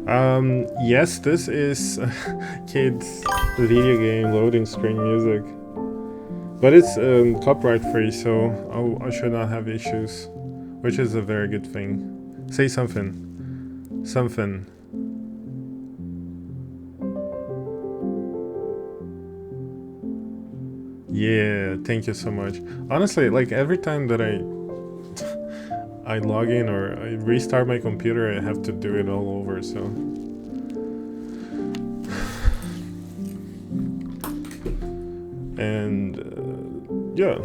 Yes, this is kids video game loading screen music. But it's copyright free, so I should not have issues. Which is a very good thing. Say something. Something. Yeah, thank you so much. Honestly, like every time that I log in or I restart my computer, I have to do it all over, so. And yeah.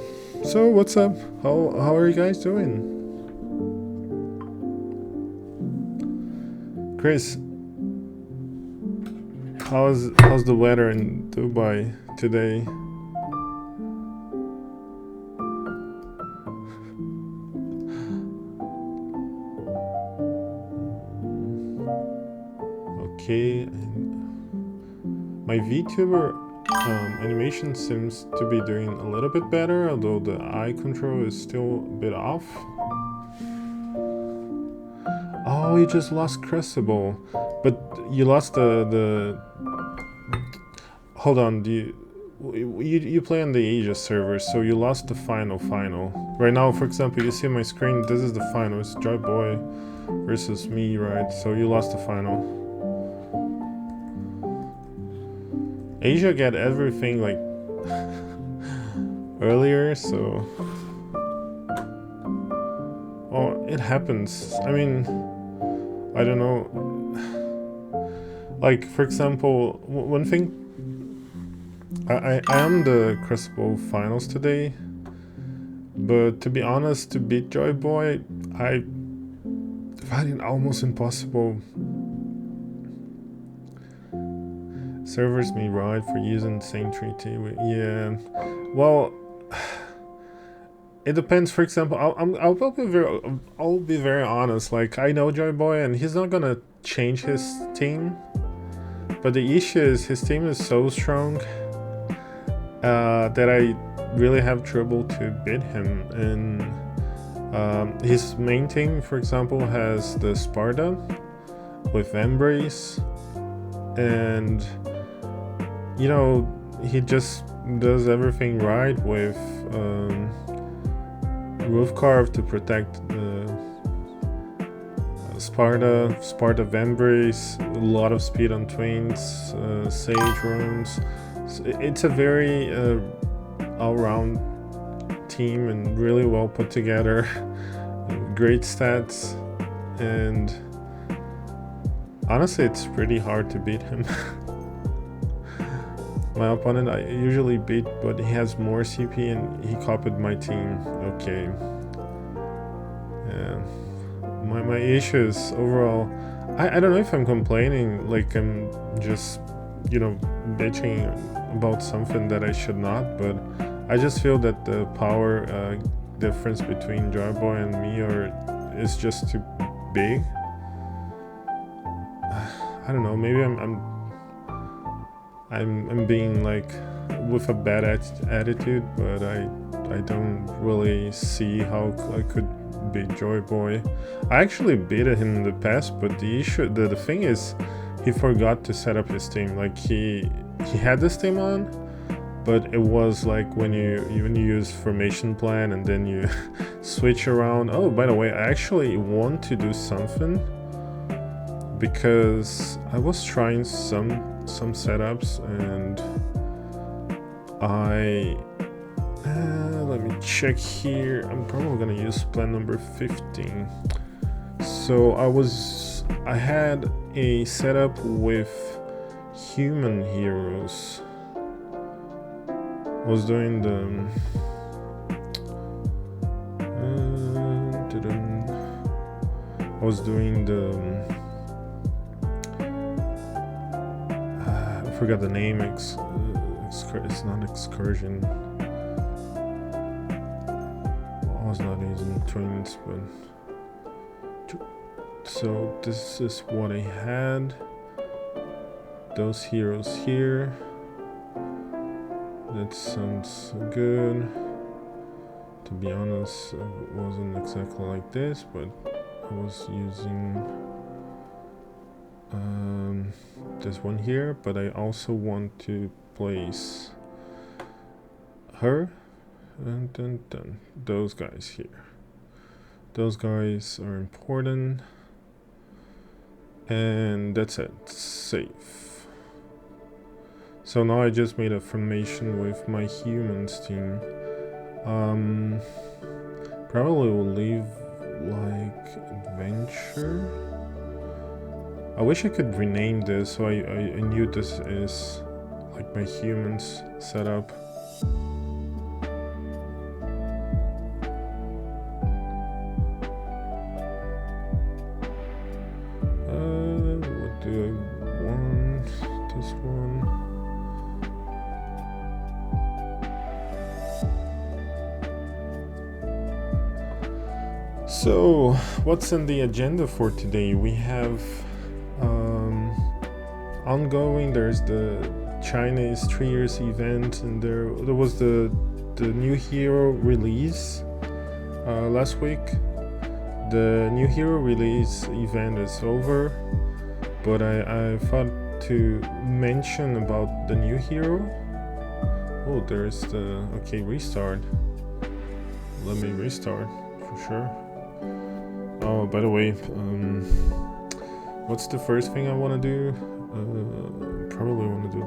So what's up? How are you guys doing? Chris, how's the weather in Dubai today? Okay, my VTuber animation seems to be doing a little bit better, although the eye control is still a bit off. Oh, you just lost Crucible, but you lost the. Hold on, you play on the Asia server, so you lost the final. Right now, for example, you see my screen. This is the final. It's Joy Boy versus me, right? So you lost the final. Asia got everything like earlier, so oh, it happens. I mean, I don't know. Like for example, one thing. I am the Crucible finals today, but to be honest, to beat Joy Boy, I find it almost impossible. Servers me right for using the same treaty. Yeah, well, it depends. For example, I'll be very honest. Like I know Joy Boy, and he's not gonna change his team. But the issue is his team is so strong that I really have trouble to beat him. And his main team, for example, has the Sparta with Embrace, and you know he just does everything right with Roof Carve to protect the Sparta of Embrace, a lot of speed on twins, Sage runes. So it's a very all-round team and really well put together. Great stats, and honestly, it's pretty hard to beat him. My opponent I usually beat, but he has more CP and he copied my team. Okay. Yeah. My issues overall, I don't know if I'm complaining, like I'm just, bitching about something that I should not, but I just feel that the power difference between Joy Boy and me is just too big. I don't know, maybe I'm being like with a bad attitude, but I don't really see how I could beat Joy Boy. I actually beat him in the past, but the thing is, he forgot to set up his team. Like he had this team on, but it was like when you use formation plan and then you switch around. Oh, by the way, I actually want to do something because I was trying some setups and let me check here. I'm probably gonna use plan number 15. So I had a setup with human heroes. I was doing the I forgot the name. It's not excursion. I was not using twins, but so this is what I had. Those heroes here. That sounds good. To be honest, it wasn't exactly like this, but I was using this one here, but I also want to place her and then those guys here. Those guys are important, and that's it. Save. So now I just made a formation with my humans team. Probably will leave like adventure. I wish I could rename this so I knew this is like my humans setup. What do I want? This one. So, what's in the agenda for today? We have ongoing. There's the Chinese 3 years event, and there was the new hero release last week. The new hero release event is over, but I thought to mention about the new hero. Oh, there's the okay restart. Let me restart for sure. Oh, by the way, what's the first thing I want to do? Probably want to do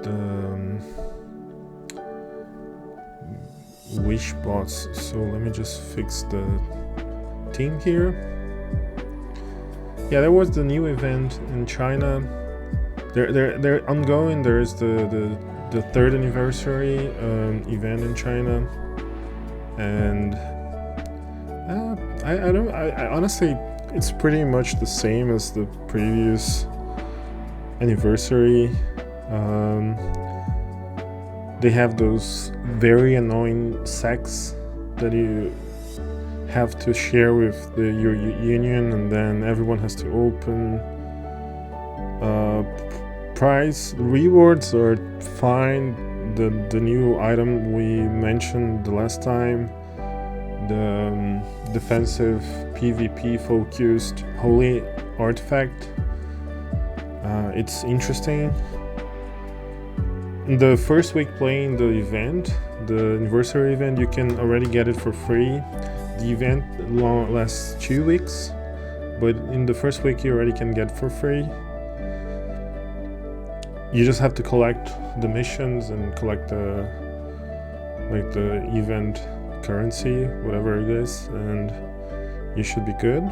the wish bots. So let me just fix the team here. Yeah, there was the new event in China. They're ongoing. There's the 3rd anniversary event in China, and I honestly, it's pretty much the same as the previous anniversary. They have those very annoying sacks that you have to share with your union, and then everyone has to open. Prize rewards are fine. The new item we mentioned the last time, the defensive PvP focused holy artifact, it's interesting. In the first week playing the event, the anniversary event, you can already get it for free. The event lasts 2 weeks, but in the first week you already can get for free. You just have to collect the missions and collect the event currency, whatever it is, and you should be good.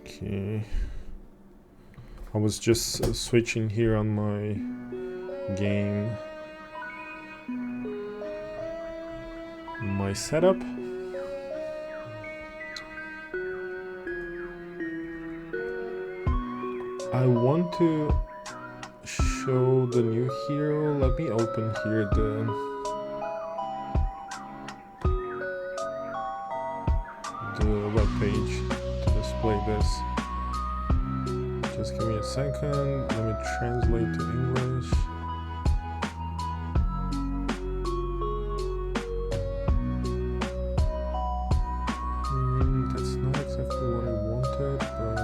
Okay. I was just switching here on my game, my setup. I want to show the new hero. Let me open here the web page to display this. Just give me a second. Let me translate to English. That's not exactly what I wanted, but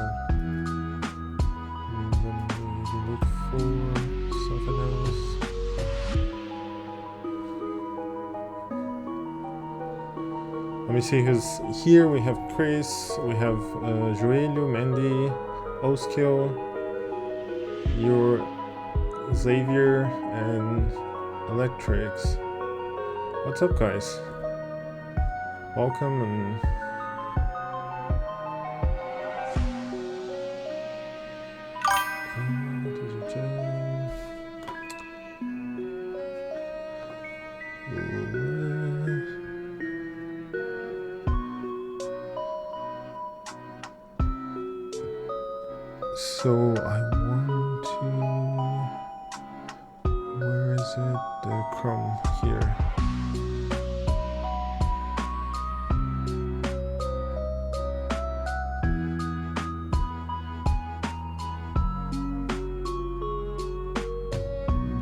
let me look for something else. Let me see who's here. We have Chris, we have Joelho, Mandy, Oskill, your Xavier, and Electrix. What's up, guys? Welcome. And so I want to, where is it? The Chrome here.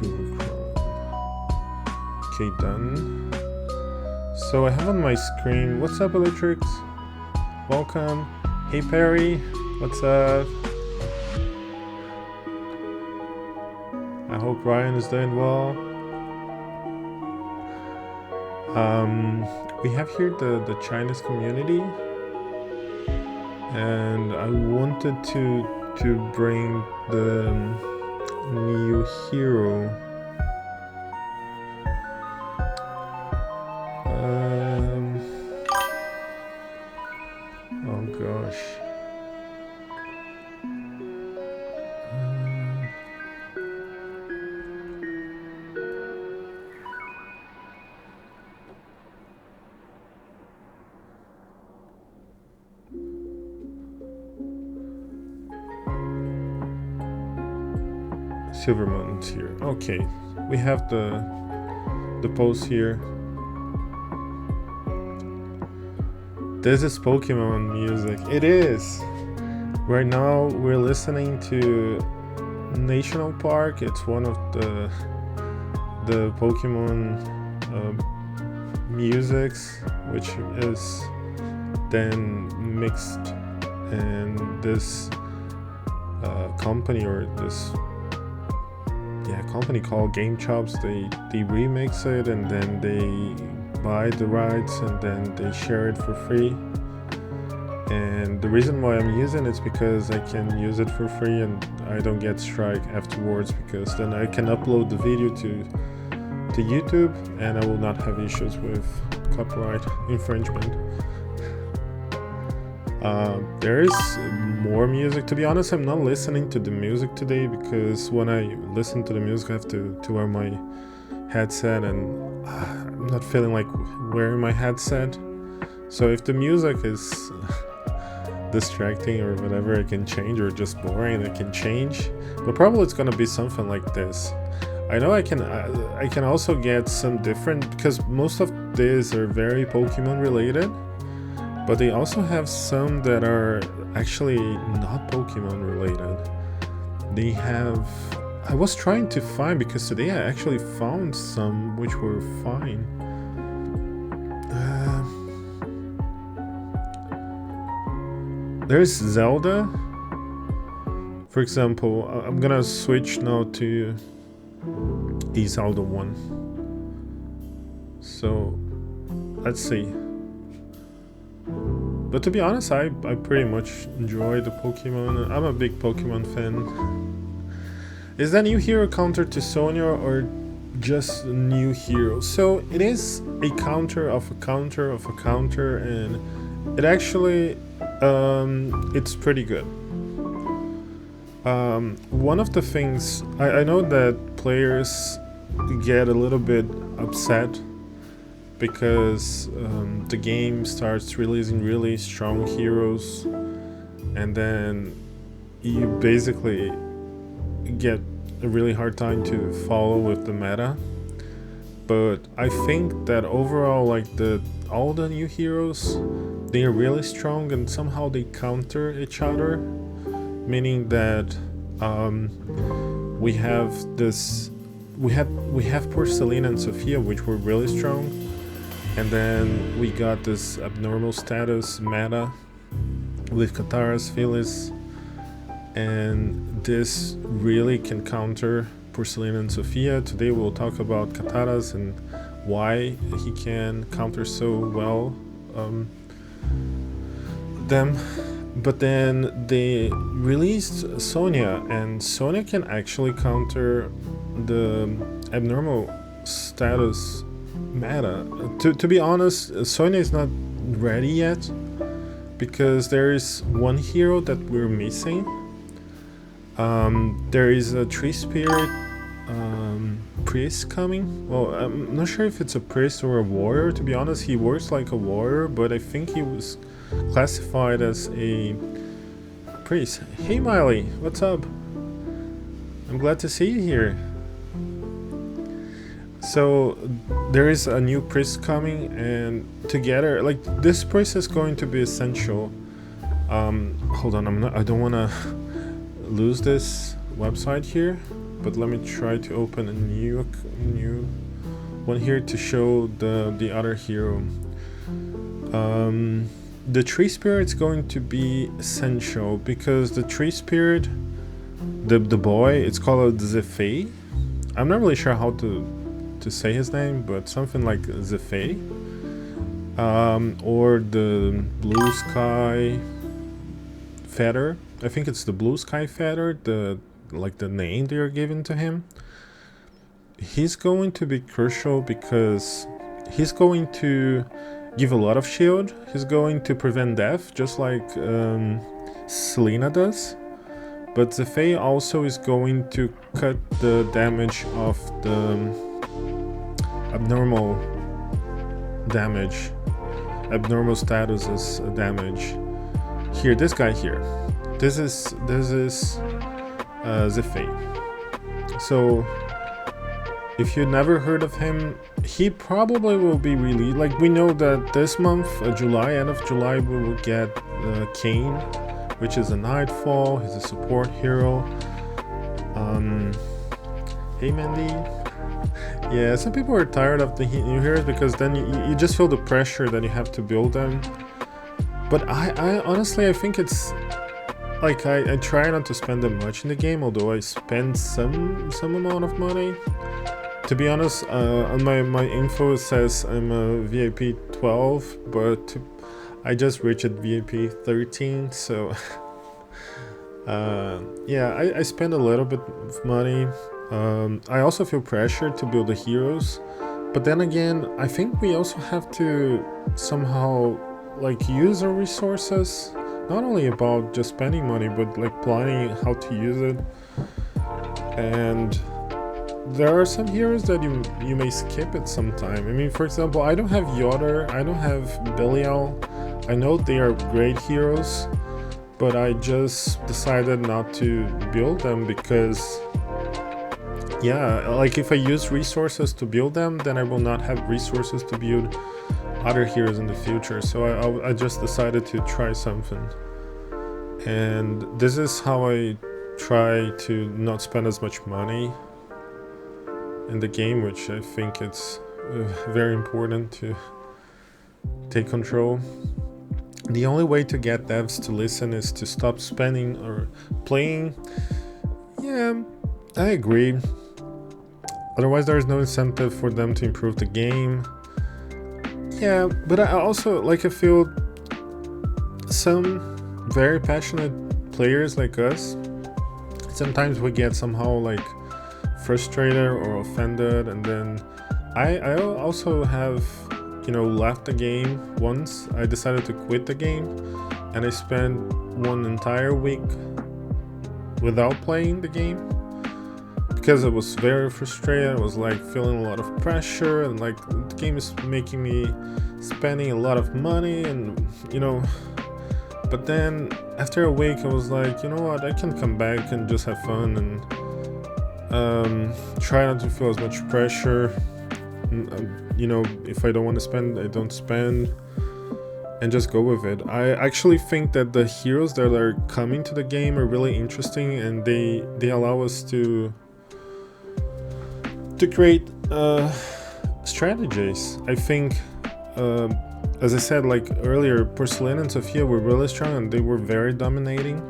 Google Chrome. Okay, done. So I have on my screen, what's up, Electrix? welcome. Hey Perry, what's up? I hope Ryan is doing well. We have here the Chinese community, and I wanted to bring the new hero. Oh gosh. Silvermoon's here. Okay, we have the post here. This is Pokemon music. It is. Right now we're listening to National Park. It's one of the Pokemon musics, which is then mixed, and this company, or this company called GameChops, they remix it, and then they buy the rights, and then they share it for free. And the reason why I'm using it is because I can use it for free and I don't get strike afterwards, because then I can upload the video to YouTube and I will not have issues with copyright infringement. There is more music. To be honest, I'm not listening to the music today, because when I listen to the music I have to wear my headset, and I'm not feeling like wearing my headset. So if the music is distracting or whatever, I can change, or just boring, I can change. But probably it's gonna be something like this. I know I can also get some different, because most of these are very Pokemon related, but they also have some that are actually not Pokemon related. They have, I was trying to find, because today I actually found some which were fine. There's Zelda. For example, I'm gonna switch now to the Zelda one. So, let's see. But to be honest, I pretty much enjoy the Pokemon. I'm a big Pokemon fan. Is that new hero counter to Sonia, or just a new hero? So it is a counter of a counter of a counter, and it actually it's pretty good. One of the things I know that players get a little bit upset, because the game starts releasing really strong heroes, and then you basically get a really hard time to follow with the meta. But I think that overall, like all the new heroes, they are really strong, and somehow they counter each other, meaning that we have Porcelain and Sophia, which were really strong, and then we got this abnormal status meta with Kataras, Phyllis, and this really can counter Porcelain and Sophia. Today we'll talk about Kataras and why he can counter so well them. But then they released Sonia, and Sonia can actually counter the abnormal status meta. To be honest, Sonia is not ready yet, because there is one hero that we're missing. There is a tree spirit priest coming. Well, I'm not sure if it's a priest or a warrior. To be honest, he works like a warrior, but I think he was classified as a priest. Hey Miley, what's up? I'm glad to see you here. So there is a new priest coming, and together, like, this priest is going to be essential. Hold on, I don't want to lose this website here, but let me try to open a new one here to show the other hero. the tree spirit's going to be essential because the tree spirit, the boy, it's called Zefei. I'm not really sure how to say his name, but something like Zefei. Or the blue sky feather. I think it's the blue sky feather, the name they are giving to him. He's going to be crucial because he's going to give a lot of shield. He's going to prevent death, just like Selena does. But Zefei also is going to cut the damage of the abnormal damage. Abnormal status is damage. Here, this guy here. This is Zefei. So if you never heard of him, he probably will be released. Like, we know that this month, July, end of July, we will get Kane, which is a Nightfall. He's a support hero. Hey Mandy. Yeah, some people are tired of the new heroes because then you just feel the pressure that you have to build them. But I honestly, I think it's like I try not to spend that much in the game, although I spend some amount of money. To be honest, on my info it says I'm a VIP 12, but I just reached VIP 13, so yeah, I spend a little bit of money. I also feel pressure to build the heroes, but then again, I think we also have to somehow like use our resources, not only about just spending money, but like planning how to use it. And there are some heroes that you may skip at some time. I mean, for example, I don't have Yoder, I don't have Belial. I know they are great heroes, but I just decided not to build them because, yeah, like if I use resources to build them, then I will not have resources to build other heroes in the future. So I just decided to try something. And this is how I try to not spend as much money in the game, which I think it's very important to take control. The only way to get devs to listen is to stop spending or playing. Yeah, I agree. Otherwise there is no incentive for them to improve the game. Yeah, but I also, like, I feel some very passionate players like us, sometimes we get somehow like frustrated or offended, and then I also have, you know, left the game once. I decided to quit the game and I spent one entire week without playing the game because I was very frustrated. I was like feeling a lot of pressure, and like the game is making me spending a lot of money, and you know. But then after a week I was like, you know what, I can come back and just have fun and try not to feel as much pressure. You know, if I don't want to spend, I don't spend, and just go with it. I actually think that the heroes that are coming to the game are really interesting, and they allow us to create strategies. I think, as I said like earlier, Porcelain and Sophia were really strong and they were very dominating.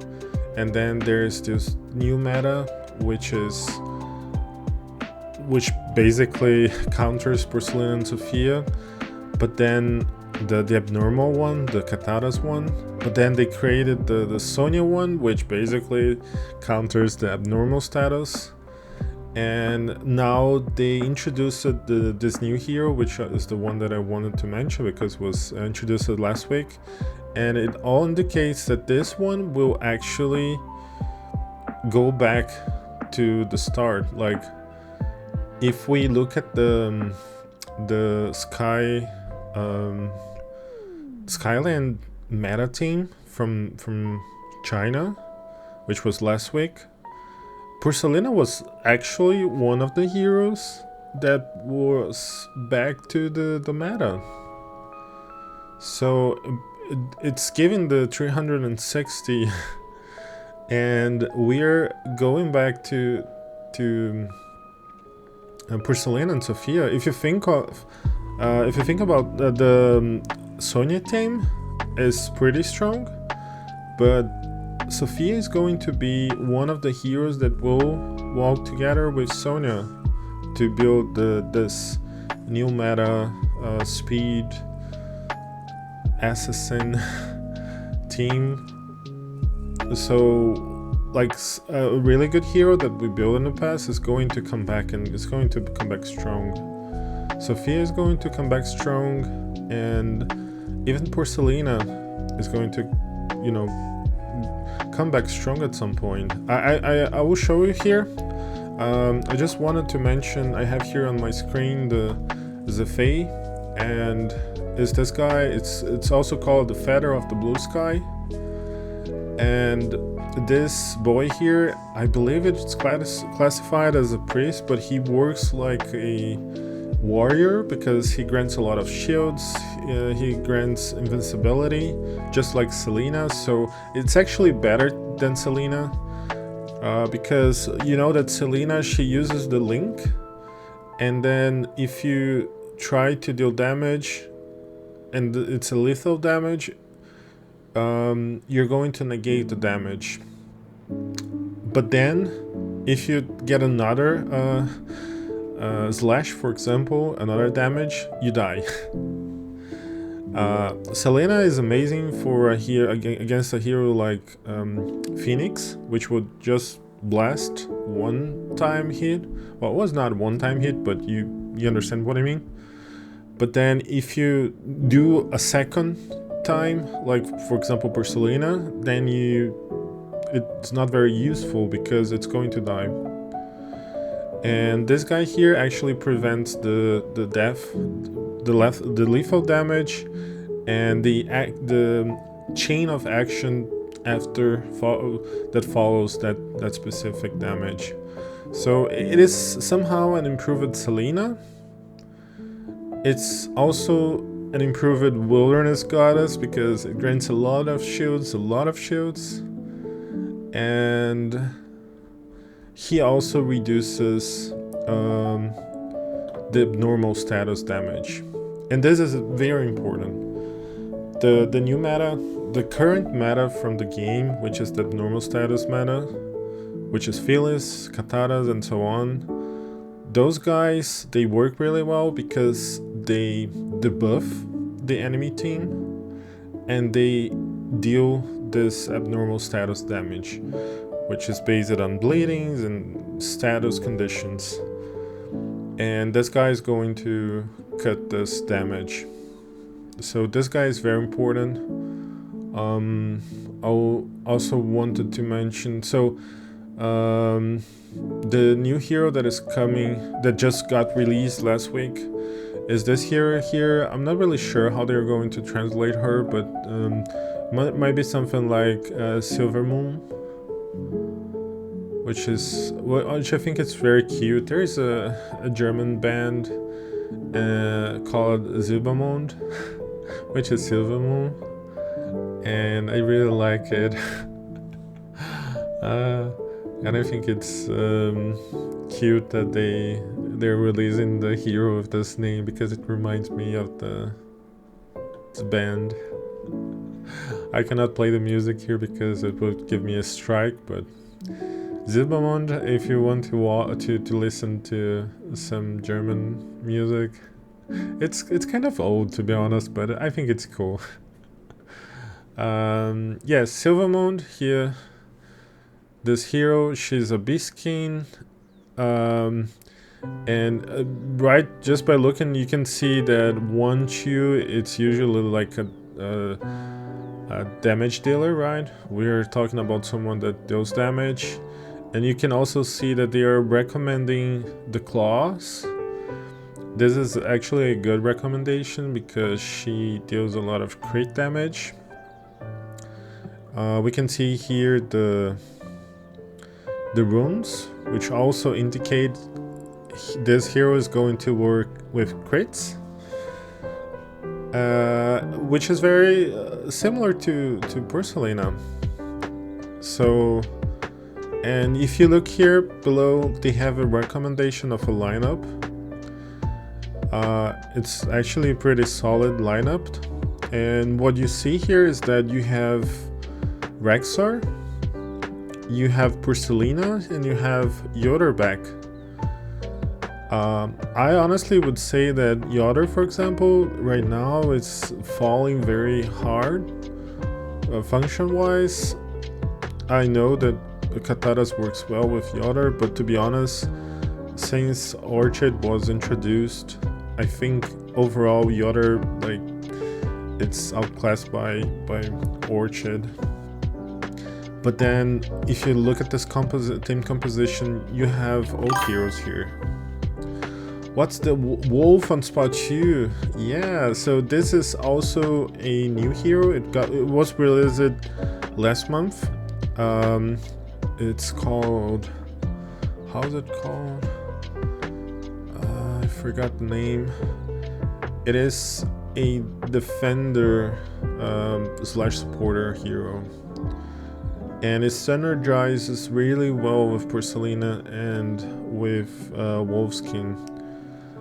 And then there's this new meta, which basically counters Porcelain and Sophia, but then the abnormal one, the Kataras one, but then they created the Sonya one, which basically counters the abnormal status. And now they introduced this new hero, which is the one that I wanted to mention because it was introduced last week, and it all indicates that this one will actually go back to the start. Like, if we look at the Skyland meta team from China, which was last week, Porcelina was actually one of the heroes that was back to the meta. So it's giving the 360 and we're going back to Porcelain and Sophia. If you think about the Sonya team, is pretty strong, but Zefei is going to be one of the heroes that will walk together with Sonya to build this new meta speed assassin team. So like a really good hero that we built in the past is going to come back, and it's going to come back strong. Zefei is going to come back strong, and even poor Selena is going to, you know, come back strong at some point. I will show you here. I just wanted to mention, I have here on my screen the Zefei, and is this guy. It's also called the Feather of the Blue Sky. And this boy here, I believe it's classified as a priest, but he works like a warrior because he grants a lot of shields, he grants invincibility, just like Selena. So it's actually better than Selena, because you know that Selena, she uses the link, and then if you try to deal damage and it's a lethal damage, you're going to negate the damage. But then if you get another slash, for example, another damage, you die. Selena is amazing for against a hero like Phoenix, which would just blast one time hit. Well, it was not one time hit, but you understand what I mean. But then if you do a second time, like for example per Selena, then it's not very useful because it's going to die. And this guy here actually prevents the death, the lethal damage, and the chain of action after that follows that specific damage. So it is somehow an improved Selena. It's also an improved Wilderness Goddess because it grants a lot of shields, and he also reduces the abnormal status damage. And this is very important. The new meta, the current meta from the game, which is the abnormal status meta, which is Phyllis, Kataras, and so on, those guys, they work really well because they debuff the enemy team and they deal this abnormal status damage, which is based on bleedings and status conditions. And this guy is going to cut this damage. So this guy is very important. I also wanted to mention, so the new hero that is coming, that just got released last week, is this hero here. I'm not really sure how they're going to translate her, but might be something like Silver Moon, which I think it's very cute. There is a German band called Silbermond, which is Silver Moon, and I really like it. And I think it's cute that they're releasing the hero of this name because it reminds me of this band. I cannot play the music here because it would give me a strike, but Silbermond, if you want to listen to some German music, it's kind of old to be honest, but I think it's cool. Yes, Silvermond here. This hero, she's a Beastkin, and right just by looking, you can see that one chew, it's usually like a damage dealer, right? We're talking about someone that deals damage, and you can also see that they are recommending the claws. This is actually a good recommendation because she deals a lot of crit damage. We can see here the runes, which also indicate this hero is going to work with crits, which is very similar to Selena. So, and if you look here below, they have a recommendation of a lineup. It's actually a pretty solid lineup. And what you see here is that you have Rexar, you have Porcelina, and you have Yoder back. I honestly would say that Yoder, for example, right now is falling very hard function-wise. I know that Kataras works well with Yoder, but to be honest, since Orchid was introduced, I think overall Yoder, like, it's outclassed by Orchid. But then if you look at this team composition, you have old heroes here. What's the Wolf on spot 2? Yeah, so this is also a new hero. It was released last month. It's called, how's it called? I forgot the name. It is a defender slash supporter hero, and it synergizes really well with Porcelina and with Wolfskin.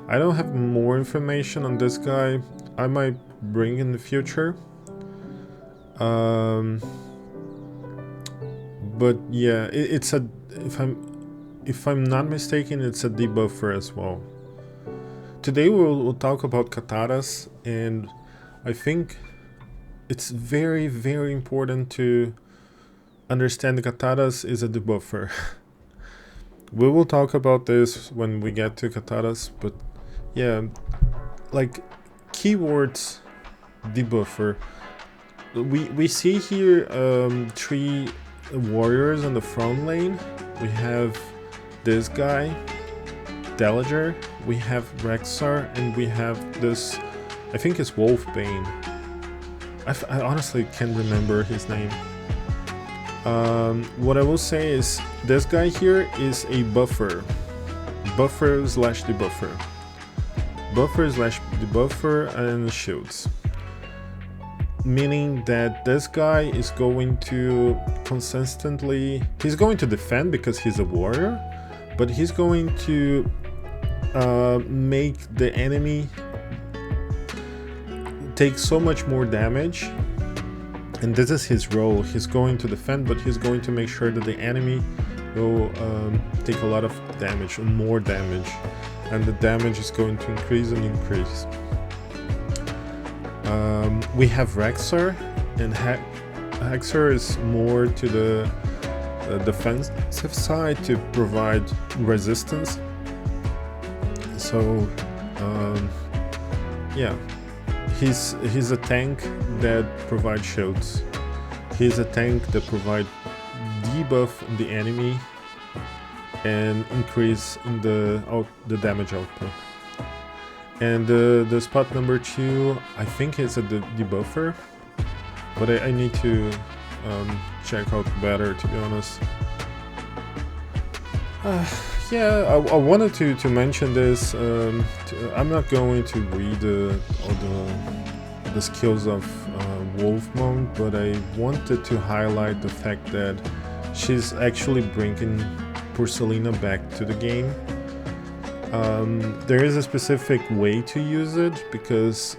I don't have more information on this guy. I might bring in the future. But yeah, it's a, if I'm not mistaken, it's a debuffer as well. Today we'll talk about Kataras, and I think it's very, very important to understand that Kataras is a debuffer. We will talk about this when we get to Kataras, but yeah, like keywords debuffer. We see here 3 warriors on the front lane. We have this guy, Delager, we have Rexar, and we have this, I think it's Wolfbane. I honestly can't remember his name. What I will say is this guy here is a buffer slash debuffer and shields, meaning that this guy is going to consistently, he's going to defend because he's a warrior, but he's going to make the enemy take so much more damage, and this is his role. He's going to defend, but he's going to make sure that the enemy will take a lot of damage, more damage, and the damage is going to increase and increase. We have Rexar, and Rexar is more to the defensive side to provide resistance. So yeah, he's a tank that provides shields. He's a tank that provides debuff in the enemy and increase in the damage output. And the spot number 2, I think it's a debuffer, but I need to check out better, to be honest. Yeah, I wanted to mention this. I'm not going to read all the skills of Wolfmon, but I wanted to highlight the fact that she's actually bringing Porcelina back to the game. There is a specific way to use it, because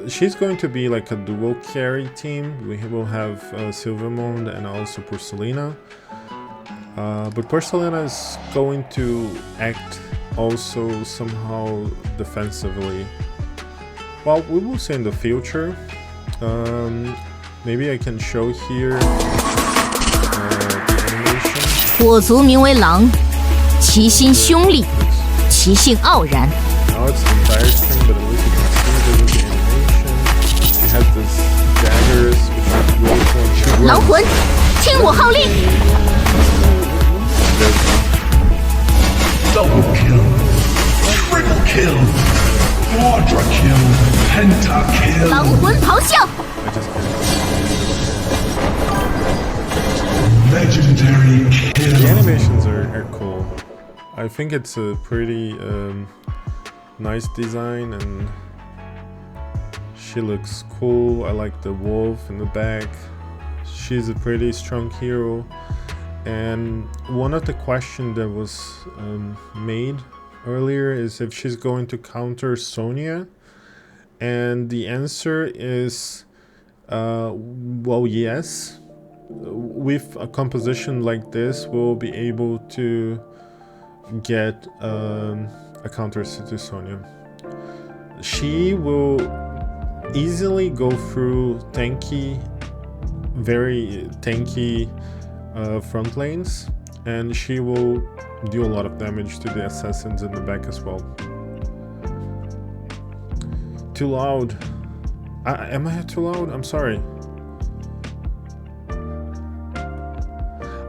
she's going to be like a dual carry team. We will have Silvermond and also Porcelina. But Porcelina is going to act also somehow defensively. Well, we will see in the future. Maybe I can show here the animation. 我族名为狼，其心凶厉，其性傲然。 Now it's embarrassing, but at least you can see the animation. She has this daggers, which is really cool. 狼魂，听我号令！ Double kill, triple kill, quadra kill, penta kill. 狼魂咆哮！ I just can't. Legendary The kill. animations are cool. I think it's a pretty nice design, and she looks cool. I like the wolf in the back. She's a pretty strong hero. And one of the questions that was made earlier is if she's going to counter Sonya, and the answer is Well, yes. With a composition like this, we'll be able to get a counter to Sonya. She will easily go through very tanky front lanes, and she will do a lot of damage to the assassins in the back as well. Too loud. Am I too loud? I'm sorry.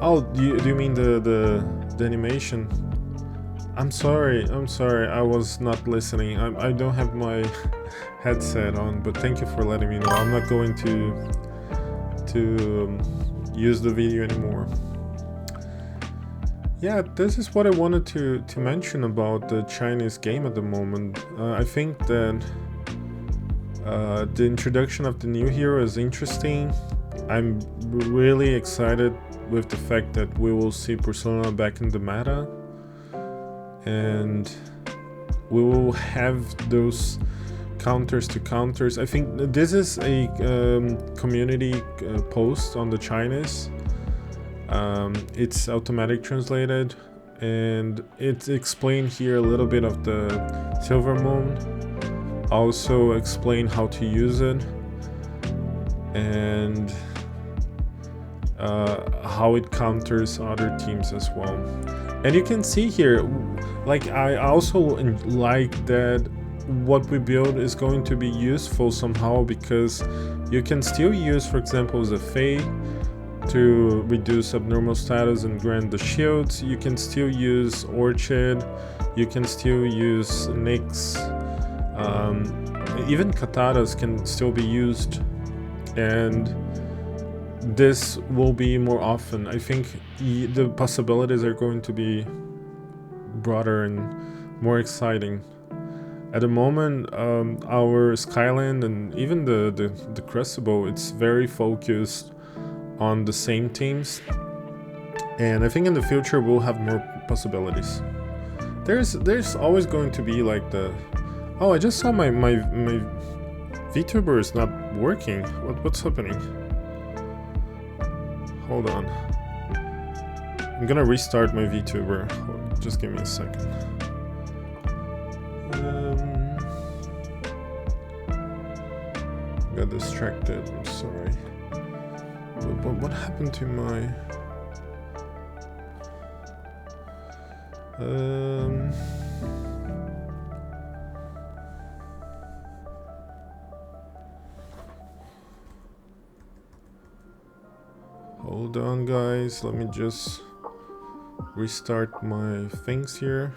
Oh, do you mean the animation? I'm sorry. I was not listening. I don't have my headset on, but thank you for letting me know. I'm not going to use the video anymore. Yeah, this is what I wanted to mention about the Chinese game at the moment. I think that the introduction of the new hero is interesting. I'm really excited with the fact that we will see Persona back in the meta, and we will have those counters to counters. I think this is a community post on the Chinese. It's automatic translated, and it's explained here a little bit of the Silver Moon. Also explain how to use it, and how it counters other teams as well. And you can see here, like, I also like that what we build is going to be useful somehow, because you can still use, for example, Zefei to reduce abnormal status and grant the shields. You can still use Orchid, you can still use Nyx, even Kataras can still be used, and this will be more often. I think the possibilities are going to be broader and more exciting. At the moment, our Skyland and even the Crucible, it's very focused on the same teams, and I think in the future we'll have more possibilities. There's always going to be like the... Oh, I just saw my VTuber is not working. What's happening? Hold on. I'm gonna restart my VTuber. Just give me a second. Got distracted. I'm sorry. But what happened to my... Hold on, guys. Let me just restart my things here.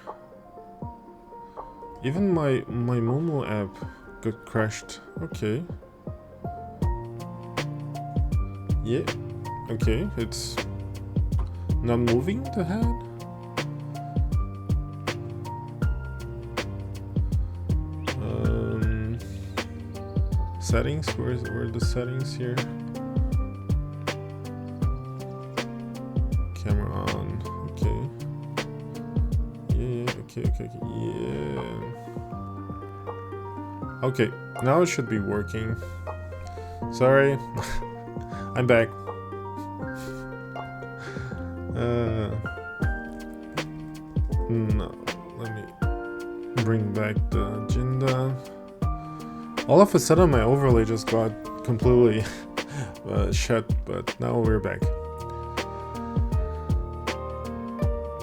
Even my Momo app got crashed. Okay. Yeah. Okay, it's not moving the head. Settings. Where are the settings here? Camera on. Okay. Yeah. Okay. Yeah. Okay. Now it should be working. Sorry. I'm back. No. Let me bring back the agenda. All of a sudden my overlay just got completely shut, but now we're back.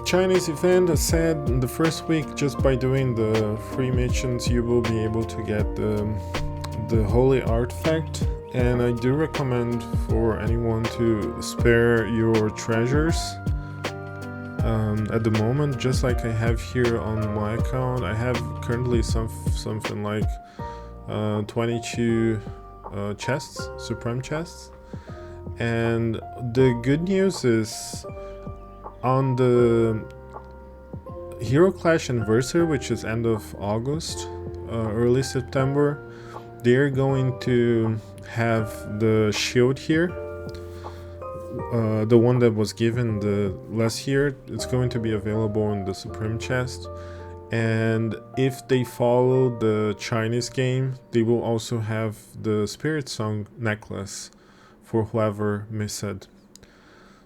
Chinese event, as said, in the first week, just by doing the free missions, you will be able to get the holy artifact. And I do recommend for anyone to spare your treasures. At the moment, just like I have here on my account, I have currently something like 22 chests, supreme chests. And the good news is, on the Hero Clash anniversary, which is end of August, early September, they're going to have the shield here, the one that was given the last year. It's going to be available in the Supreme chest, And if they follow the Chinese game, they will also have the Spirit Song necklace for whoever missed it.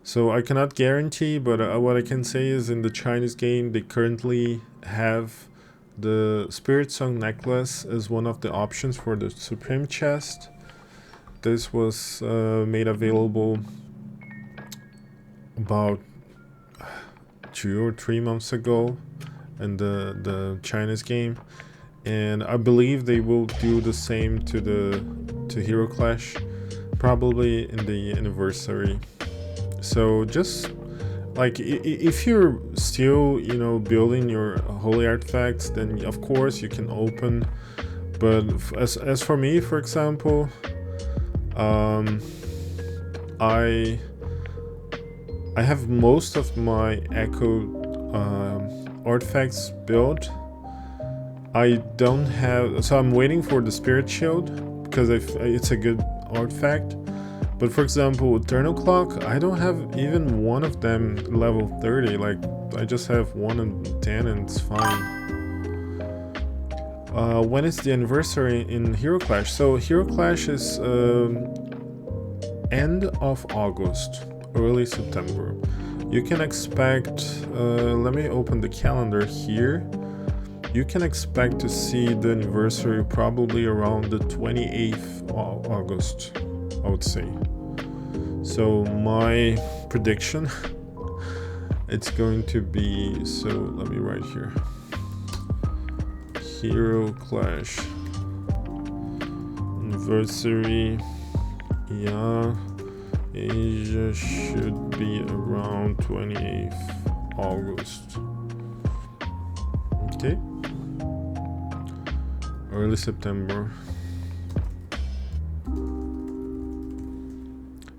So I cannot guarantee, but what I can say is in the Chinese game, they currently have the Spirit Song necklace as one of the options for the Supreme chest. This was made available about 2 or 3 months ago in the Chinese game, and I believe they will do the same to Hero Clash, probably in the anniversary. So just like if you're still building your holy artifacts, then of course you can open. But as for me, for example, I have most of my Echo artifacts built. I don't have, so I'm waiting for the Spirit Shield because it's a good artifact. But for example, Eternal Clock, I don't have even one of them level 30. Like I just have 1 and 10, and it's fine. When is the anniversary in Hero Clash? So Hero Clash is end of August, early September. You can expect, let me open the calendar here. You can expect to see the anniversary probably around the 28th of August, I would say. So my prediction, it's going to be, so let me write here. Hero Clash anniversary, yeah, Asia should be around 28th August. Okay. Early September.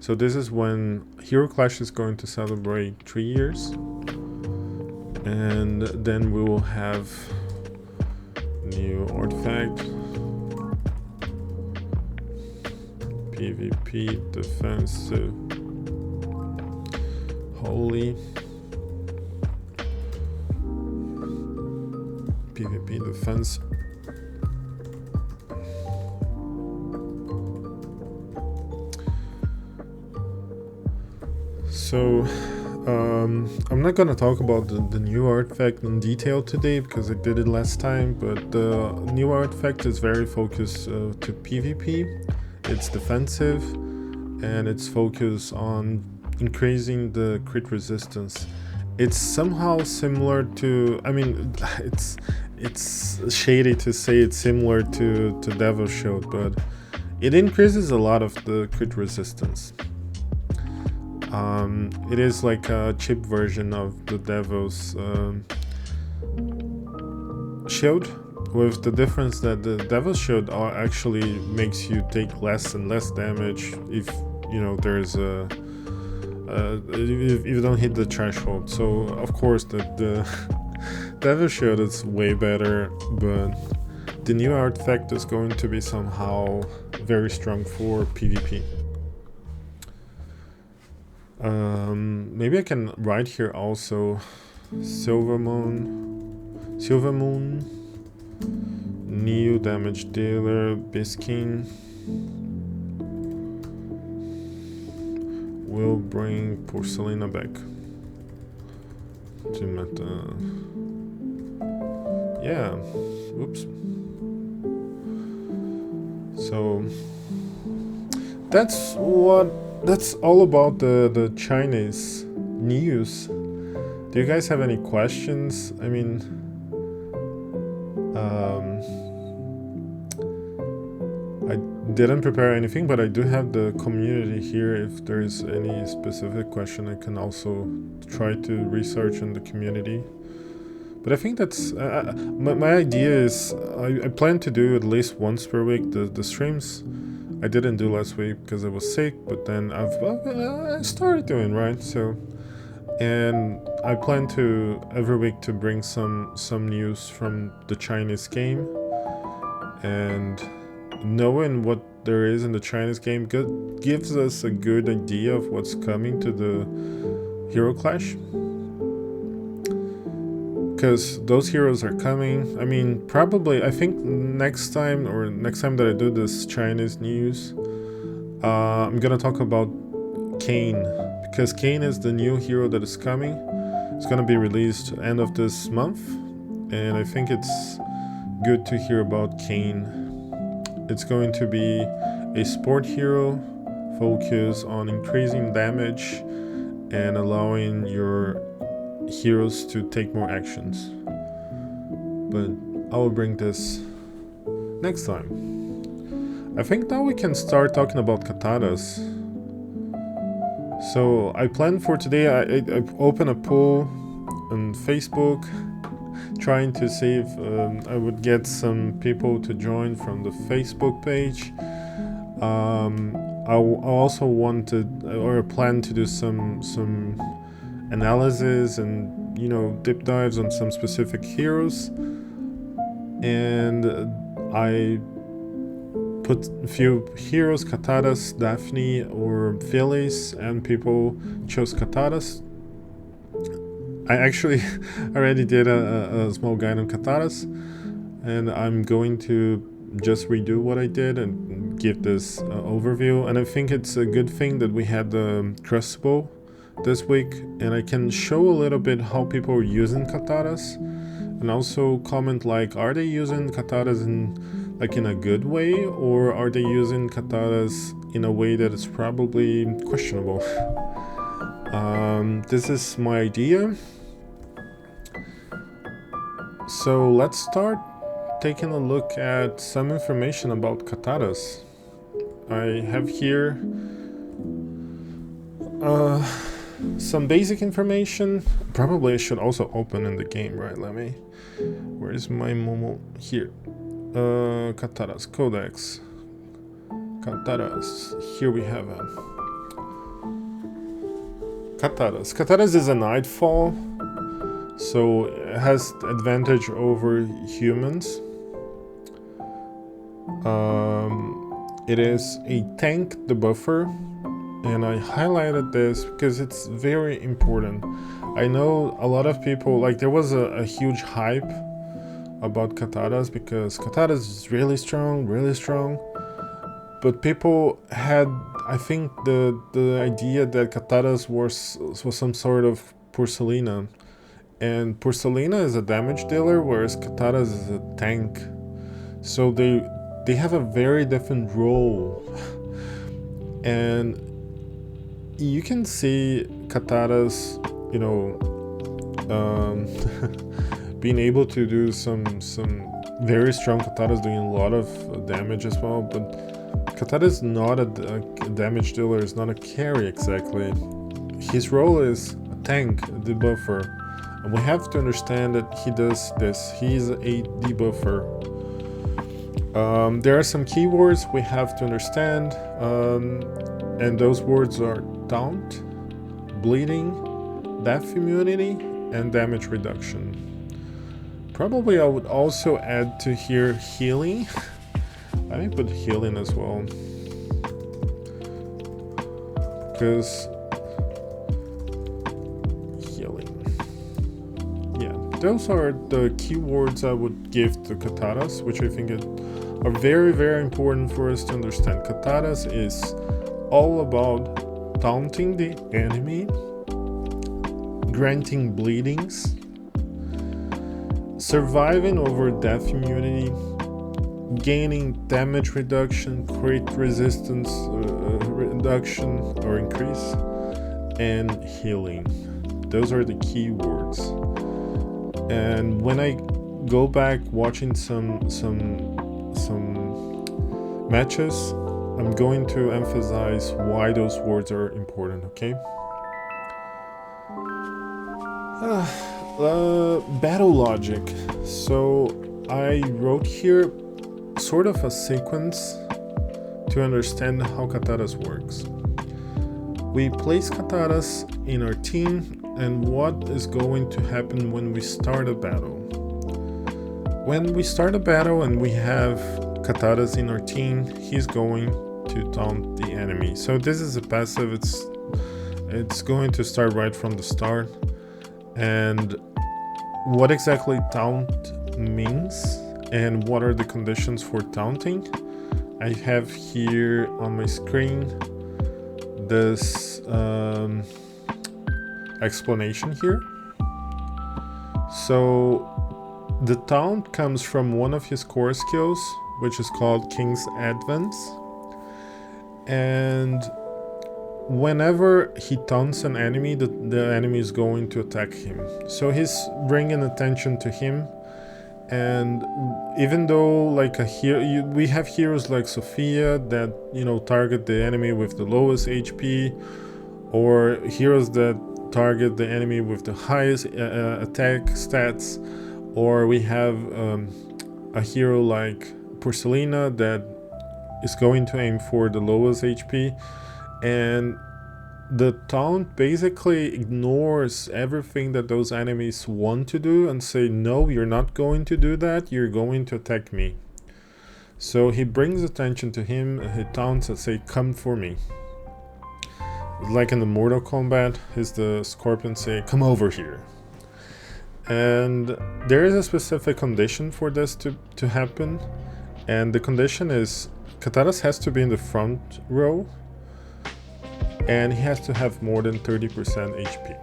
So this is when Hero Clash is going to celebrate 3 years. And then we will have new artifact. PvP, defensive, holy, PvP, defense. So I'm not gonna talk about the new artifact in detail today because I did it last time, but the new artifact is very focused to PvP. It's defensive and it's focused on increasing the crit resistance. It's somehow similar to, I mean, it's shady to say it's similar to Devil's Shield, but it increases a lot of the crit resistance. It is like a cheap version of the Devil's Shield, with the difference that the Devil's Shield actually makes you take less and less damage if there's a if you don't hit the threshold. So of course the Devil's Shield is way better, but the new artifact is going to be somehow very strong for PvP. Maybe I can write here also Silver Moon, new damage dealer, Biskin will bring Porcelina back to meta. Yeah, oops. So that's all about the Chinese news. Do you guys have any questions? I mean, I didn't prepare anything, but I do have the community here. If there is any specific question, I can also try to research in the community. But I think that's my idea is I plan to do at least once per week the streams. I didn't do last week because I was sick, but then I started doing, right? So, and I plan to every week to bring some news from the Chinese game, and knowing what there is in the Chinese game gives us a good idea of what's coming to the Hero Clash. because those heroes are coming. I mean, probably, I think next time that I do this Chinese news, I'm gonna talk about Kane, because Kane is the new hero that is coming. It's gonna be released end of this month, and I think it's good to hear about Kane. It's going to be a support hero, focus on increasing damage and allowing your heroes to take more actions. But I will bring this next time. I think now we can start talking about katanas. So I planned for today, I opened a poll on Facebook trying to see if I would get some people to join from the Facebook page. I also wanted or plan to do some analysis and, you know, deep dives on some specific heroes, and I put a few heroes, Kataras, Daphne or Phyllis, and people chose Kataras. I actually already did a small guide on Kataras, and I'm going to just redo what I did and give this overview. And I think it's a good thing that we had the Crucible this week, and I can show a little bit how people are using Kataras, and also comment like, are they using Kataras in a good way, or are they using Kataras in a way that is probably questionable? This is my idea. So let's start taking a look at some information about Kataras. I have here some basic information. Probably I should also open in the game, right? Where is my Momo? Here. Kataras Codex. Kataras. Here we have it. Kataras. Kataras is a nightfall, so it has advantage over humans. It is a tank debuffer, and I highlighted this because it's very important. I know a lot of people, like, there was a huge hype about Kataras because Kataras is really strong, but people had, I think, the idea that Kataras was some sort of Porcelina, and Porcelina is a damage dealer, whereas Kataras is a tank. So they have a very different role, and you can see Kataras, you know, being able to do some very strong Kataras doing a lot of damage as well. But Katara is not a damage dealer, is not a carry exactly. His role is a tank, a debuffer, and we have to understand that he does this. He's a debuffer. There are some keywords we have to understand, and those words are taunt, bleeding, death immunity, and damage reduction. Probably I would also add to here healing. I may put healing as well, because healing. Yeah, those are the keywords I would give to Kataras, which I think are very, very important for us to understand. Kataras is all about taunting the enemy, granting bleedings, surviving over death immunity, gaining damage reduction, crit resistance reduction or increase, and healing. Those are the key words. And when I go back watching some matches, I'm going to emphasize why those words are important, okay? Battle logic. So I wrote here sort of a sequence to understand how Kataras works. We place Kataras in our team, and what is going to happen when we start a battle. When we start a battle and we have Kataras in our team, he's going to taunt the enemy. So this is a passive, it's going to start right from the start, and what exactly taunt means and what are the conditions for taunting, I have here on my screen this explanation here. So the taunt comes from one of his core skills, which is called King's Advance, and whenever he taunts an enemy, the enemy is going to attack him. So he's bringing attention to him, and even though like we have heroes like Sophia that, you know, target the enemy with the lowest HP, or heroes that target the enemy with the highest attack stats, or we have a hero like Porcelina that is going to aim for the lowest HP, and the taunt basically ignores everything that those enemies want to do and say, no, you're not going to do that, you're going to attack me. So he brings attention to him, he taunts and say, come for me. Like in the Mortal Kombat, is the Scorpion say, come over here. And there is a specific condition for this to happen, and the condition is Kataras has to be in the front row, and he has to have more than 30% HP.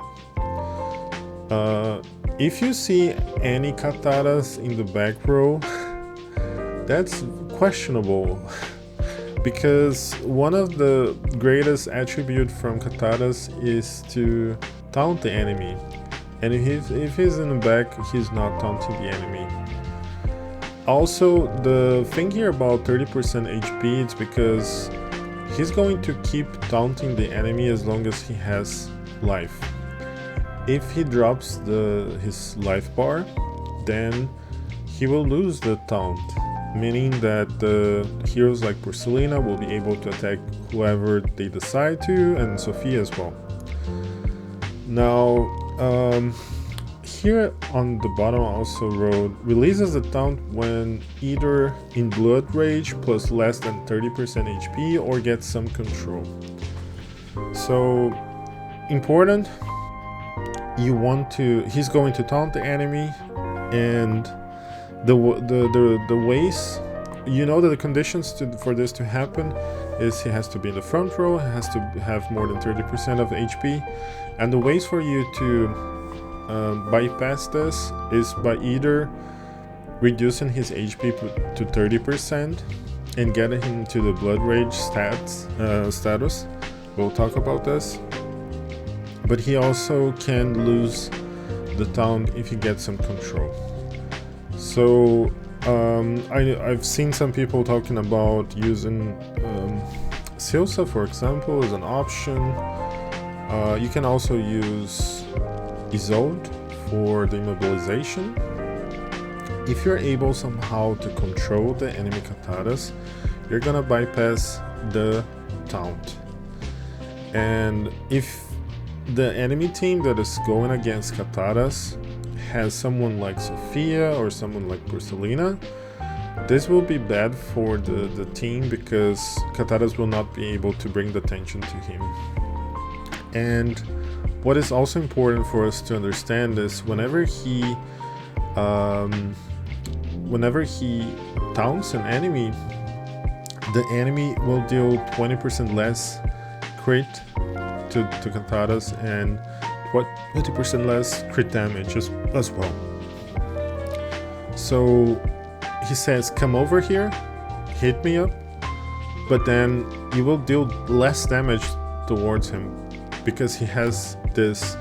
If you see any Kataras in the back row, that's questionable. Because one of the greatest attributes from Kataras is to taunt the enemy. And if he's in the back, he's not taunting the enemy. Also, the thing here about 30% HP, it's because he's going to keep taunting the enemy as long as he has life. If he drops his life bar, then he will lose the taunt. Meaning that the heroes like Porcelina will be able to attack whoever they decide to, and Sophia as well. Now, here on the bottom I also wrote, releases the taunt when either in Blood Rage plus less than 30% HP or gets some control. So, important, he's going to taunt the enemy, and the ways, you know that the conditions for this to happen is he has to be in the front row, he has to have more than 30% of HP, and the ways for you to bypass this is by either reducing his HP to 30% and getting him to the Blood Rage status. We'll talk about this. But he also can lose the taunt if he gets some control. So I've seen some people talking about using Silsa, for example, as an option. You can also use Isolde for the immobilization. If you're able somehow to control the enemy Kataras, you're gonna bypass the taunt. And if the enemy team that is going against Kataras has someone like Sophia or someone like Porcelina, this will be bad for the team because Kataras will not be able to bring the attention to him. And what is also important for us to understand is whenever he taunts an enemy, the enemy will deal 20% less crit to Kataras and 20% less crit damage as well. So he says, come over here, hit me up, but then you will deal less damage towards him because he has this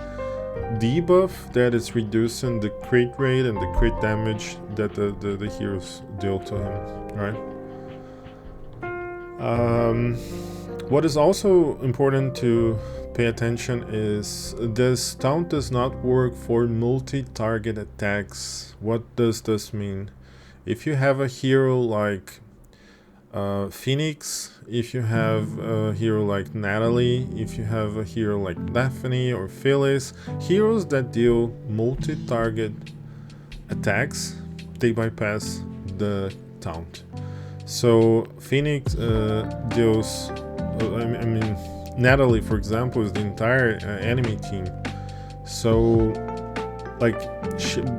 debuff that is reducing the crit rate and the crit damage that the heroes deal to him, right? What is also important to pay attention is this taunt does not work for multi-target attacks. What does this mean? If you have a hero like Phoenix, if you have a hero like Natalie, if you have a hero like Daphne or Phyllis, heroes that deal multi-target attacks, they bypass the taunt. So Phoenix deals, I mean Natalie, for example, is the entire enemy team. So like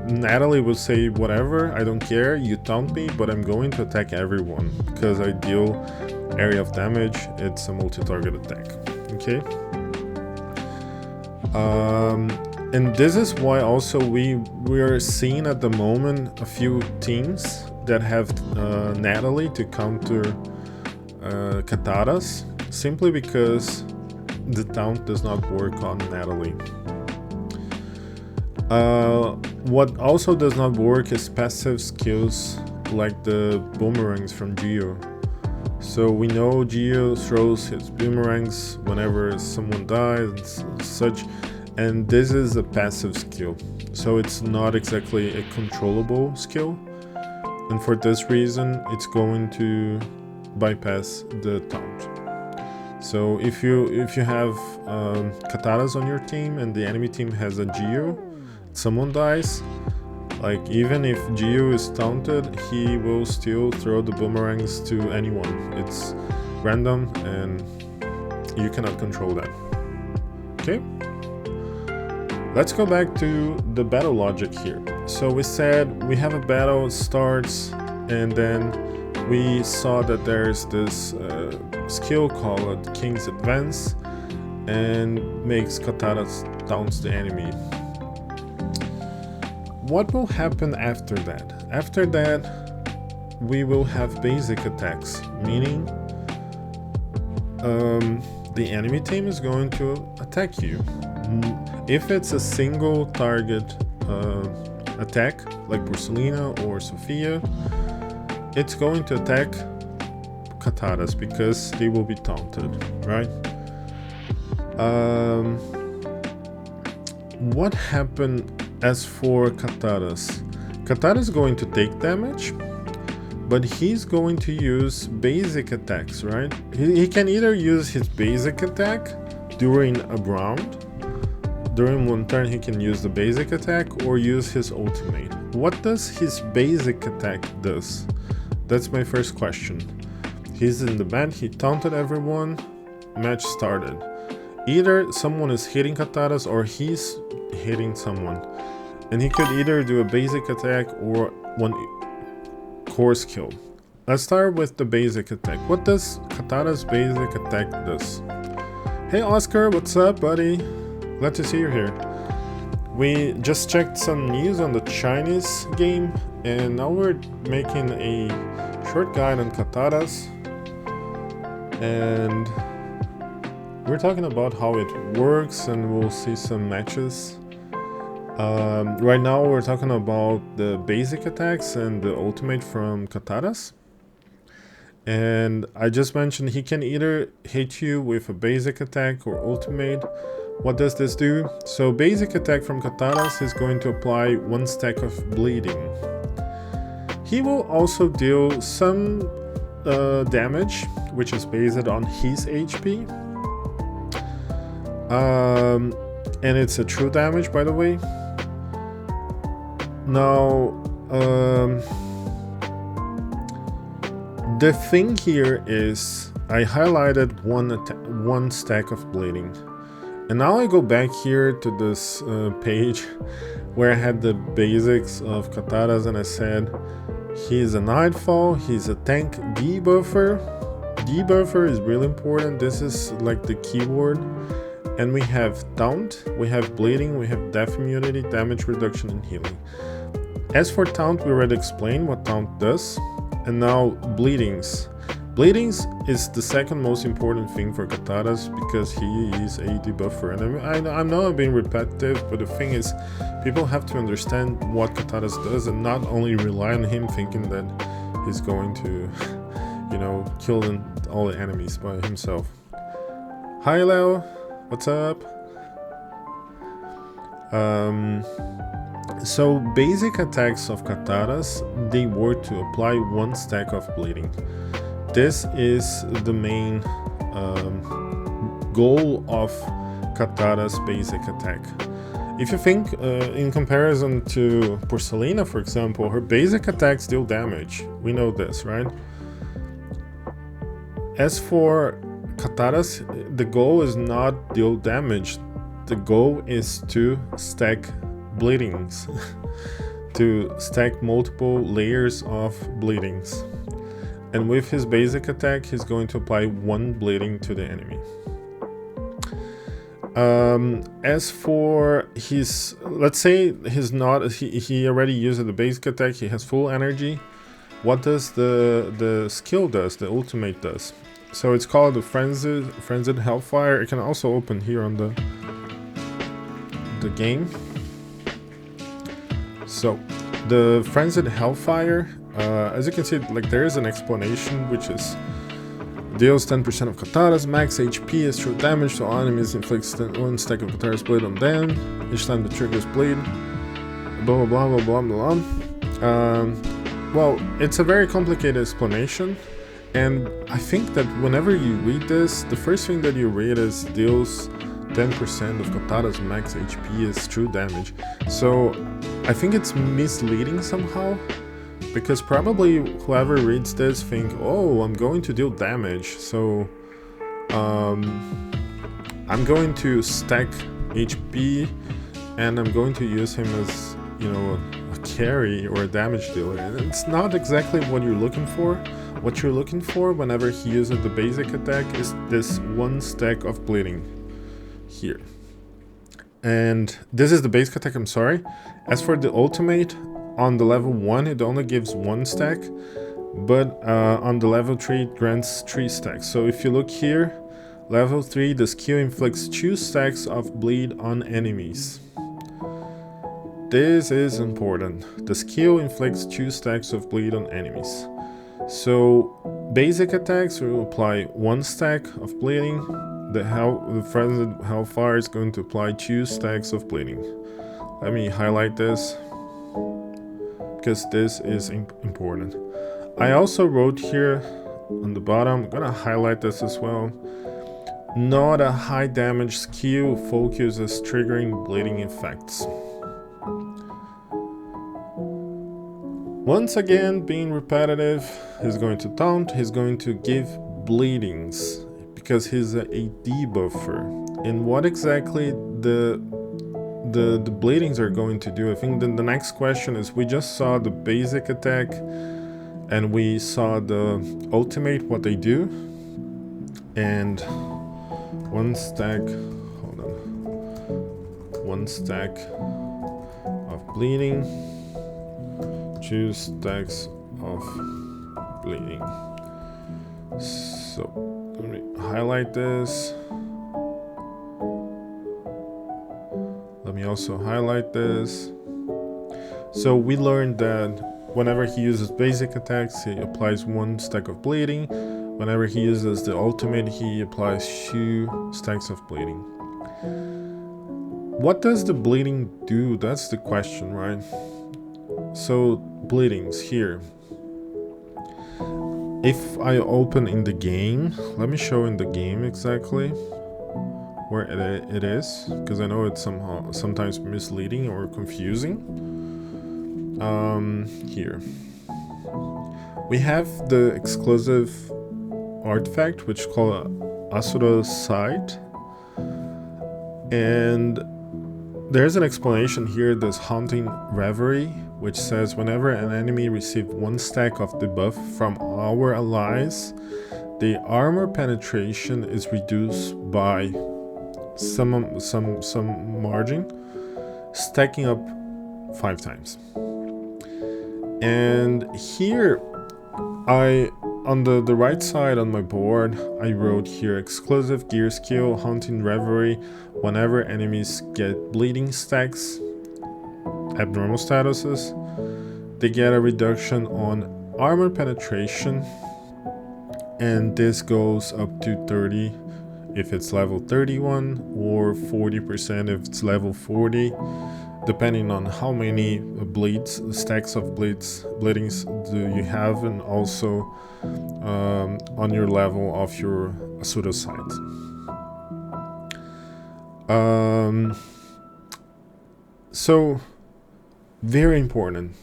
Natalie would say, whatever, I don't care, you taunt me, but I'm going to attack everyone because I deal area of damage. It's a multi-target attack. Okay. And this is why also we are seeing at the moment a few teams that have Natalie to counter Kataras, simply because the taunt does not work on Natalie. What also does not work is passive skills like the boomerangs from Geo. So we know Geo throws his boomerangs whenever someone dies and such, and this is a passive skill, so it's not exactly a controllable skill, and for this reason it's going to bypass the taunt. So if you have Kataras on your team and the enemy team has a Geo, someone dies, like even if Geo is taunted, he will still throw the boomerangs to anyone. It's random and you cannot control that. Okay, let's go back to the battle logic here. So we said we have a battle, it starts, and then we saw that there's this skill called King's Advance and makes Kataras taunts the enemy. What will happen after that? After that, we will have basic attacks, meaning the enemy team is going to attack you. If it's a single target attack, like Porcelina or Sophia, it's going to attack Kataras because they will be taunted, right? What happened as for Kataras? Kataras is going to take damage, but he's going to use basic attacks, right? He can either use his basic attack during a round. During one turn he can use the basic attack or use his ultimate. What does his basic attack does? That's my first question. He's in the band, he taunted everyone, match started. Either someone is hitting Kataras or he's hitting someone. And he could either do a basic attack or one core skill. Let's start with the basic attack. What does Kataras' basic attack does? Hey Oscar, what's up buddy? Glad to see you here. We just checked some news on the Chinese game and now we're making a short guide on Kataras. And we're talking about how it works and we'll see some matches. Right now we're talking about the basic attacks and the ultimate from Kataras. And I just mentioned he can either hit you with a basic attack or ultimate. What does this do? So basic attack from Kataras is going to apply 1 stack of bleeding. He will also deal some damage, which is based on his HP. And it's a true damage, by the way. Now, the thing here is I highlighted one stack of bleeding. And now I go back here to this page where I had the basics of Kataras and I said he's a Nightfall, he's a tank debuffer. Debuffer is really important, this is like the keyword. And we have taunt, we have bleeding, we have death immunity, damage reduction and healing. As for taunt, we already explained what taunt does. And now bleedings. Bleedings is the second most important thing for Kataras because he is a debuffer. And I know I'm being repetitive, but the thing is, people have to understand what Kataras does and not only rely on him thinking that he's going to, you know, kill all the enemies by himself. Hi Leo, what's up? So basic attacks of Kataras, they were to apply 1 stack of bleeding. This is the main goal of Kataras' basic attack. If you think in comparison to Porcelina, for example, her basic attacks deal damage. We know this, right? As for Kataras, the goal is not deal damage. The goal is to stack bleedings to stack multiple layers of bleedings. And with his basic attack, he's going to apply 1 bleeding to the enemy. As for his, let's say he already used the basic attack, he has full energy. What does the skill does, the ultimate does? So it's called the Frenzied Hellfire. It can also open here on the game. So the Frenzied Hellfire, as you can see, like there is an explanation, which is deals 10% of Kataras max HP as true damage, so enemies inflicts 1 stack of Kataras blade on them each time the triggers bleed. Blah blah blah blah blah blah. Well, it's a very complicated explanation, and I think that whenever you read this, the first thing that you read is deals 10% of Kataras max HP as true damage. So I think it's misleading somehow, because probably whoever reads this think, oh, I'm going to deal damage, so I'm going to stack HP and I'm going to use him as, you know, a carry or a damage dealer. And it's not exactly what you're looking for. What you're looking for whenever he uses the basic attack is this 1 stack of bleeding here. And this is the basic attack, I'm sorry. As for the ultimate, on the level 1 it only gives 1 stack, but on the level 3 it grants 3 stacks. So if you look here, level 3, the skill inflicts 2 stacks of bleed on enemies. This is important. The skill inflicts 2 stacks of bleed on enemies. So basic attacks will apply 1 stack of bleeding. The Frenzied Hellfire is going to apply 2 stacks of bleeding. Let me highlight this, because this is important. I also wrote here on the bottom, I'm gonna highlight this as well. Not a high damage skill, focuses triggering bleeding effects. Once again, being repetitive, he's going to taunt, he's going to give bleedings, because he's a debuffer. And what exactly the bleedings are going to do, I think the next question is, we just saw the basic attack and we saw the ultimate, what they do. And 1 stack, hold on, 1 stack of bleeding, 2 stacks of bleeding. So let me highlight this. Let me also highlight this. So we learned that whenever he uses basic attacks, he applies 1 stack of bleeding. Whenever he uses the ultimate, he applies 2 stacks of bleeding. What does the bleeding do? That's the question, right? So bleedings here. If I open in the game, let me show in the game exactly where it is, because I know it's sometimes misleading or confusing. Here we have the exclusive artifact, which is called Asura Sight, and there's an explanation here. This Haunting Reverie, which says whenever an enemy receives 1 stack of debuff from our allies, the armor penetration is reduced by some margin, stacking up 5 times. And here on the right side on my board, I wrote here exclusive gear skill Haunting Reverie. Whenever enemies get bleeding stacks, abnormal statuses, they get a reduction on armor penetration, and this goes up to 30 if it's level 31, or 40% if it's level 40, depending on how many stacks of bleedings do you have, and also on your level of your Asura Sight. So very important.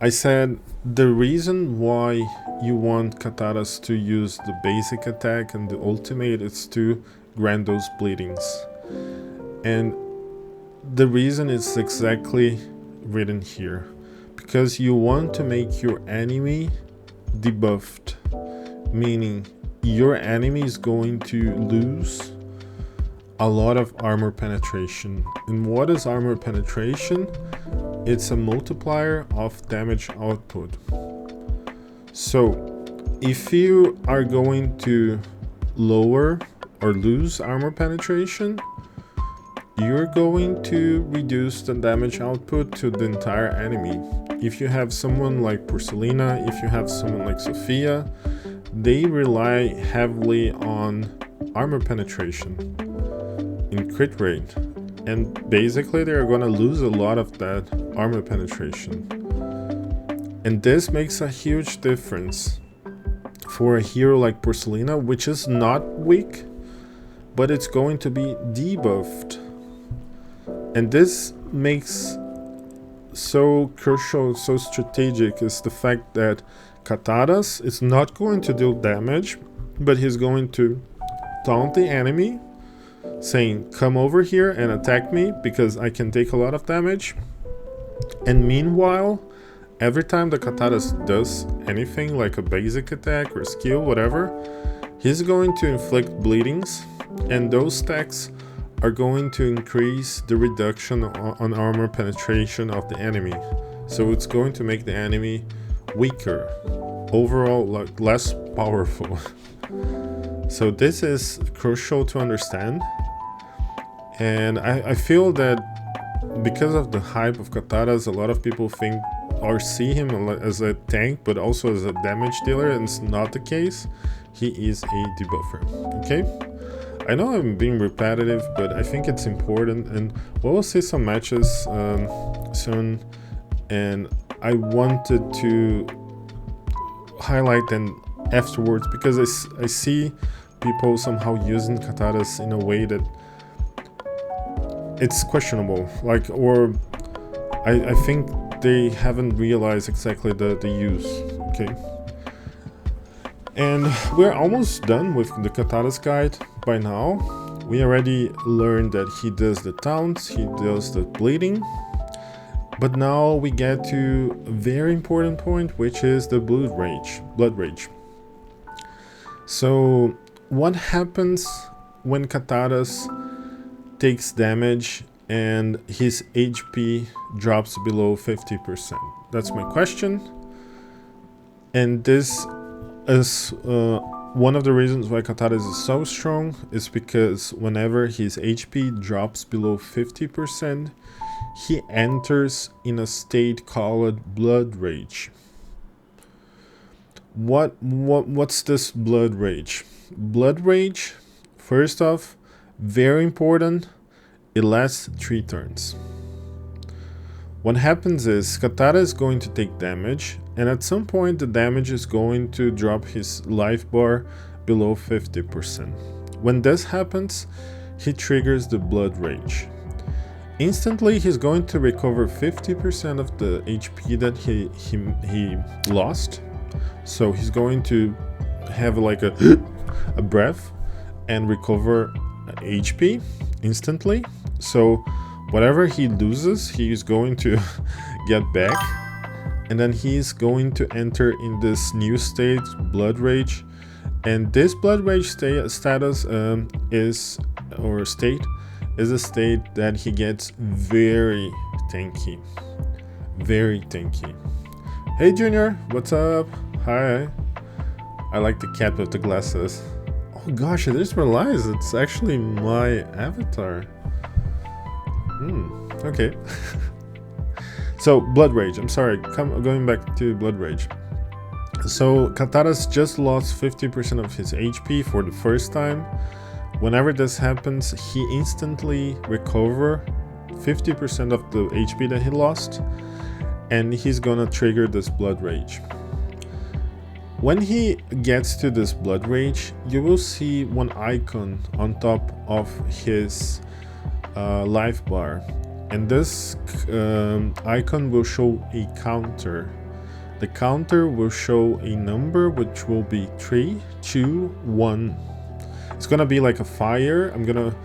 I said the reason why you want Kataras to use the basic attack and the ultimate is to grant those bleedings. And the reason is exactly written here. Because you want to make your enemy debuffed. Meaning your enemy is going to lose a lot of armor penetration. And what is armor penetration? It's a multiplier of damage output. So if you are going to lower or lose armor penetration, you're going to reduce the damage output to the entire enemy. If you have someone like Porcelina, if you have someone like Sophia, they rely heavily on armor penetration in crit rate, and basically they're gonna lose a lot of that armor penetration. And this makes a huge difference for a hero like Porcelina, which is not weak, but it's going to be debuffed. And this makes so crucial, so strategic, is the fact that Kataras is not going to deal damage, but he's going to taunt the enemy, saying, come over here and attack me because I can take a lot of damage. And meanwhile, every time the Kataras does anything like a basic attack or skill, whatever, he's going to inflict bleedings, and those stacks are going to increase the reduction on armor penetration of the enemy. So it's going to make the enemy weaker, overall like less powerful. So this is crucial to understand, and I feel that because of the hype of Kataras, a lot of people think or see him as a tank but also as a damage dealer, and it's not the case. He is a debuffer. Okay, I know I'm being repetitive, but I think it's important, and we'll see some matches soon, and I wanted to highlight them afterwards because I see people somehow using Kataras in a way that it's questionable, like, or I think they haven't realized exactly the use. Okay, and we're almost done with the Kataras guide by now. We already learned that he does the taunts, he does the bleeding, but now we get to a very important point, which is the blood rage. So what happens when Kataras takes damage and his HP drops below 50%? That's my question. And this is one of the reasons why Kataras is so strong, is because whenever his HP drops below 50%, he enters in a state called blood rage. What's this blood rage? Blood rage, first off, very important, it lasts 3 turns. What happens is Katara is going to take damage, and at some point the damage is going to drop his life bar below 50%. When this happens, he triggers the blood rage. Instantly he's going to recover 50% of the HP that he lost. So he's going to have like a breath and recover HP instantly. So whatever he loses, he's going to get back, and then he's going to enter in this new state, blood rage. And this blood rage status is a state that he gets very tanky. Hey Junior, what's up? Hi. I like the cat with the glasses. Oh gosh, I just realized it's actually my avatar. Okay. So blood rage, I'm sorry, going back to blood rage. So Kataras just lost 50% of his HP for the first time. Whenever this happens, he instantly recover 50% of the HP that he lost, and he's gonna trigger this blood rage. When he gets to this blood rage, you will see one icon on top of his life bar, and this icon will show a counter. The counter will show a number which will be 3, 2, 1. It's gonna be like a fire. I'm gonna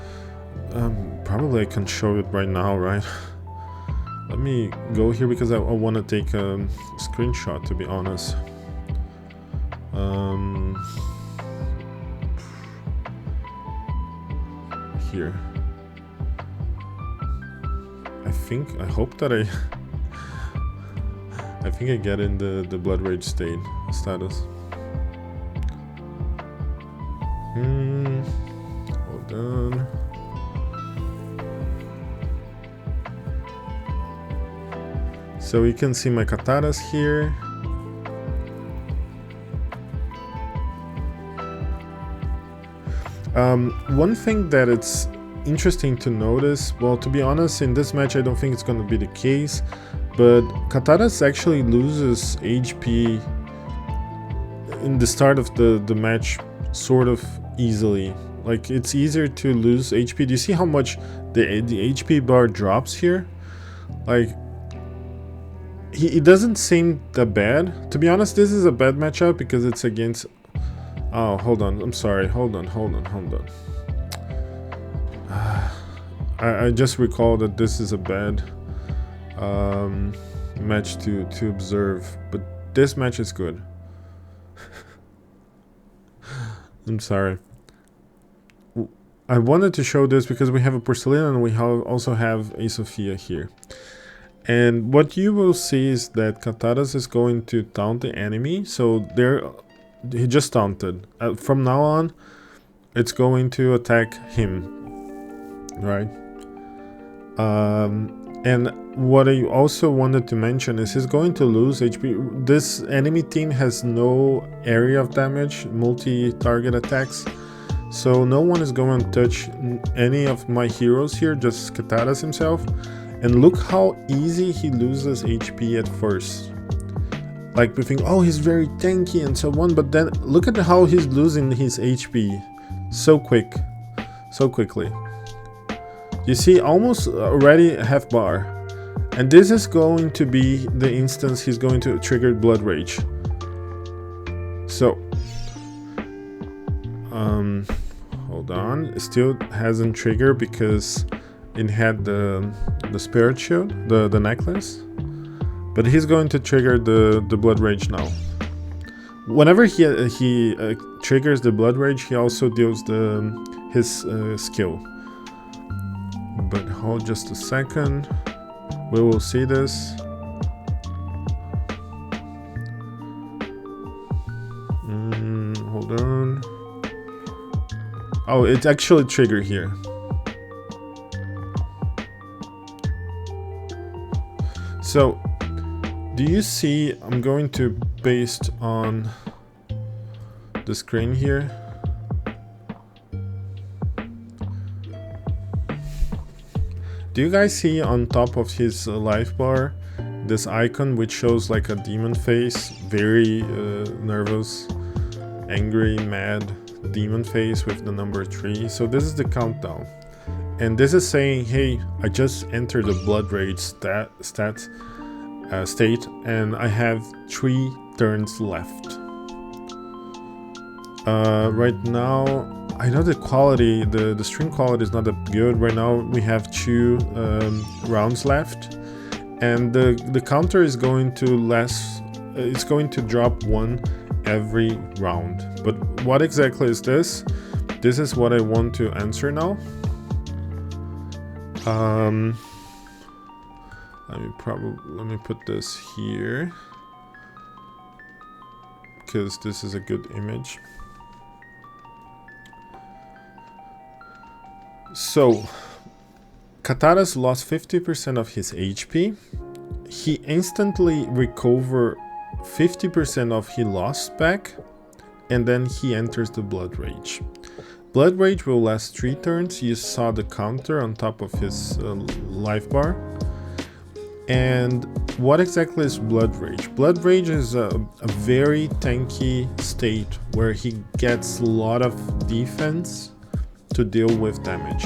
Probably I can show it right now, right? Let me go here because I want to take a screenshot, to be honest. Here. I hope that I think I get in the blood rage state status. Hold on. So you can see my Kataras here. One thing that it's interesting to notice, well, to be honest, in this match I don't think it's going to be the case, but Kataras actually loses HP in the start of the match sort of easily. Like, it's easier to lose HP. Do you see how much the HP bar drops here? Like, it doesn't seem that bad. To be honest, this is a bad matchup because it's against... Oh, hold on. I'm sorry. Hold on. I just recall that this is a bad match to observe, but this match is good. I'm sorry. I wanted to show this because we have a Porcelain and we also have a Sophia here. And what you will see is that Kataras is going to taunt the enemy. So he just taunted. From now on, it's going to attack him, right? And what I also wanted to mention is he's going to lose HP. This enemy team has no area of damage, multi-target attacks. So no one is going to touch any of my heroes here, just Kataras himself. And look how easy he loses HP at first. Like, we think, oh, he's very tanky and so on, but then look at how he's losing his HP so quickly. You see, almost already half bar. And this is going to be the instance he's going to trigger Blood Rage. So, hold on, it still hasn't triggered because it had the Spirit Shield, the necklace. But he's going to trigger the Blood Rage now. Whenever he triggers the Blood Rage, he also deals his skill. But hold just a second. We will see this. Hold on. Oh, it's actually triggered here. So, do you see, I'm going to paste on the screen here. Do you guys see on top of his life bar this icon which shows like a demon face, very nervous, angry, mad demon face with the number 3? So this is the countdown. And this is saying, hey, I just entered the Blood Rage state and I have 3 turns left. Right now, I know the quality, the stream quality is not that good. Right now we have 2 rounds left, and the counter is going to last. It's going to drop 1 every round. But what exactly is this? This is what I want to answer now. Let me put this here because this is a good image. So, Kataras lost 50% of his HP. He instantly recovered 50% of he lost back, and then he enters the Blood Rage. Blood Rage will last 3 turns. You saw the counter on top of his life bar. And what exactly is Blood Rage? Blood Rage is a very tanky state where he gets a lot of defense to deal with damage.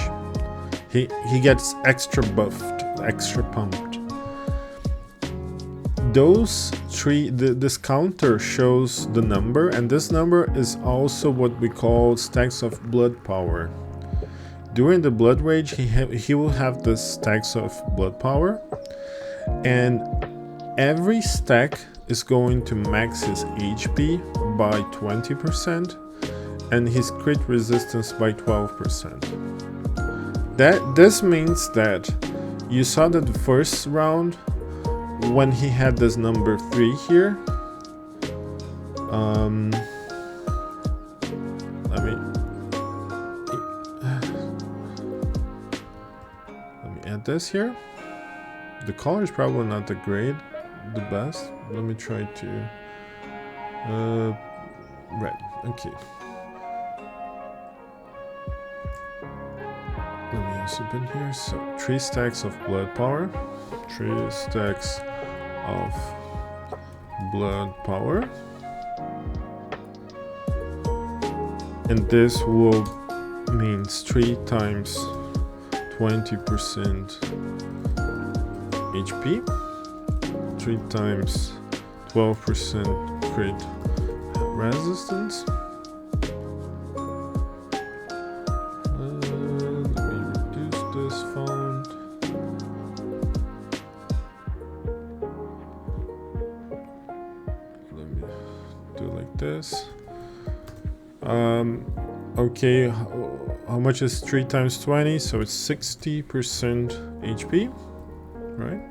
He gets extra buffed, extra pumped. Those 3, this counter shows the number, and this number is also what we call stacks of blood power. During the Blood Rage, he will have the stacks of blood power, and every stack is going to max his HP by 20% and his crit resistance by 12%. This means that you saw that the first round when he had this number 3 here. Let me add this here. The color is probably not the best. Let me try to red. Okay. Let me also put here. So 3 stacks of blood power. 3 stacks of blood power. And this will means 3 times 20% HP, 3 times 12% crit resistance. Let me reduce this font. Let me do like this. Okay, how much is 3 times 20? So it's 60% HP, right?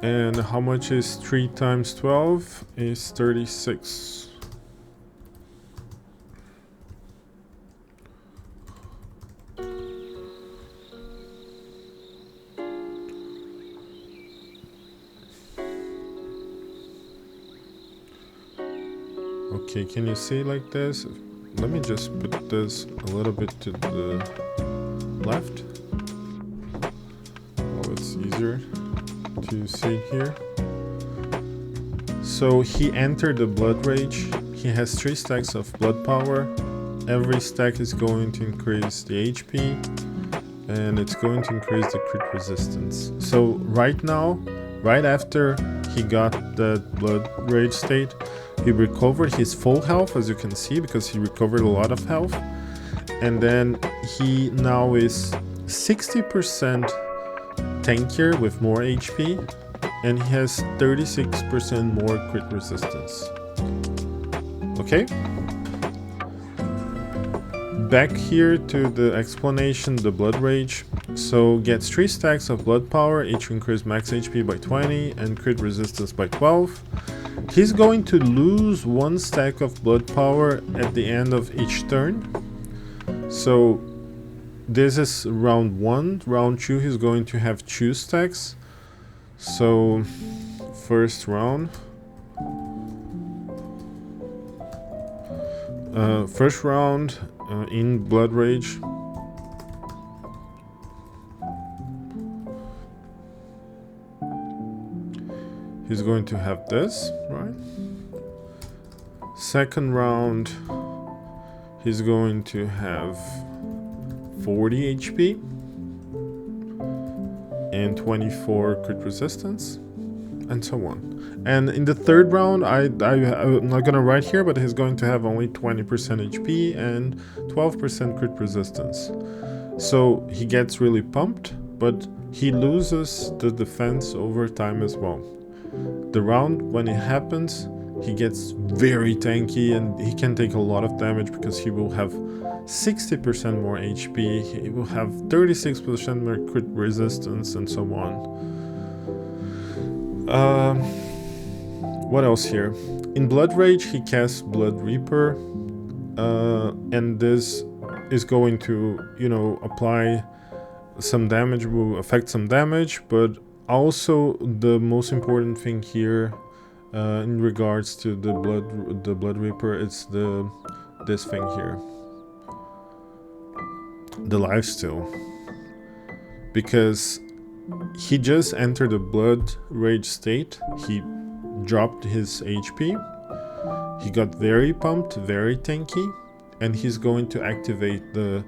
And how much is 3 times 12? Is 36. Okay, can you see like this? Let me just put this a little bit to the left. Oh, it's easier to see here. So he entered the Blood Rage. He has 3 stacks of blood power. Every stack is going to increase the HP, and it's going to increase the crit resistance. So right now, right after he got the Blood Rage state, he recovered his full health, as you can see, because he recovered a lot of health. And then he now is 60% tankier with more HP, and he has 36% more crit resistance. Okay? Back here to the explanation, the Blood Rage. So gets 3 stacks of blood power, each increase max HP by 20 and crit resistance by 12. He's going to lose 1 stack of blood power at the end of each turn. So this is round 1. Round 2 he's going to have 2 stacks. So first round. First round in Blood Rage. He's going to have this, right? Second round, he's going to have 40 HP and 24 crit resistance, and so on. And in the third round, I'm not gonna write here, but he's going to have only 20% HP and 12% crit resistance. So he gets really pumped, but he loses the defense over time as well. The round when it happens, he gets very tanky and he can take a lot of damage because he will have 60% more HP, he will have 36% more crit resistance, and so on. What else here? In Blood Rage, he casts Blood Reaper, and this is going to, apply some damage, will affect some damage, but also the most important thing here in regards to the Blood Reaper, it's this thing here, the lifesteal, because he just entered the Blood Rage state. He dropped his HP, he got very pumped, very tanky, and he's going to activate the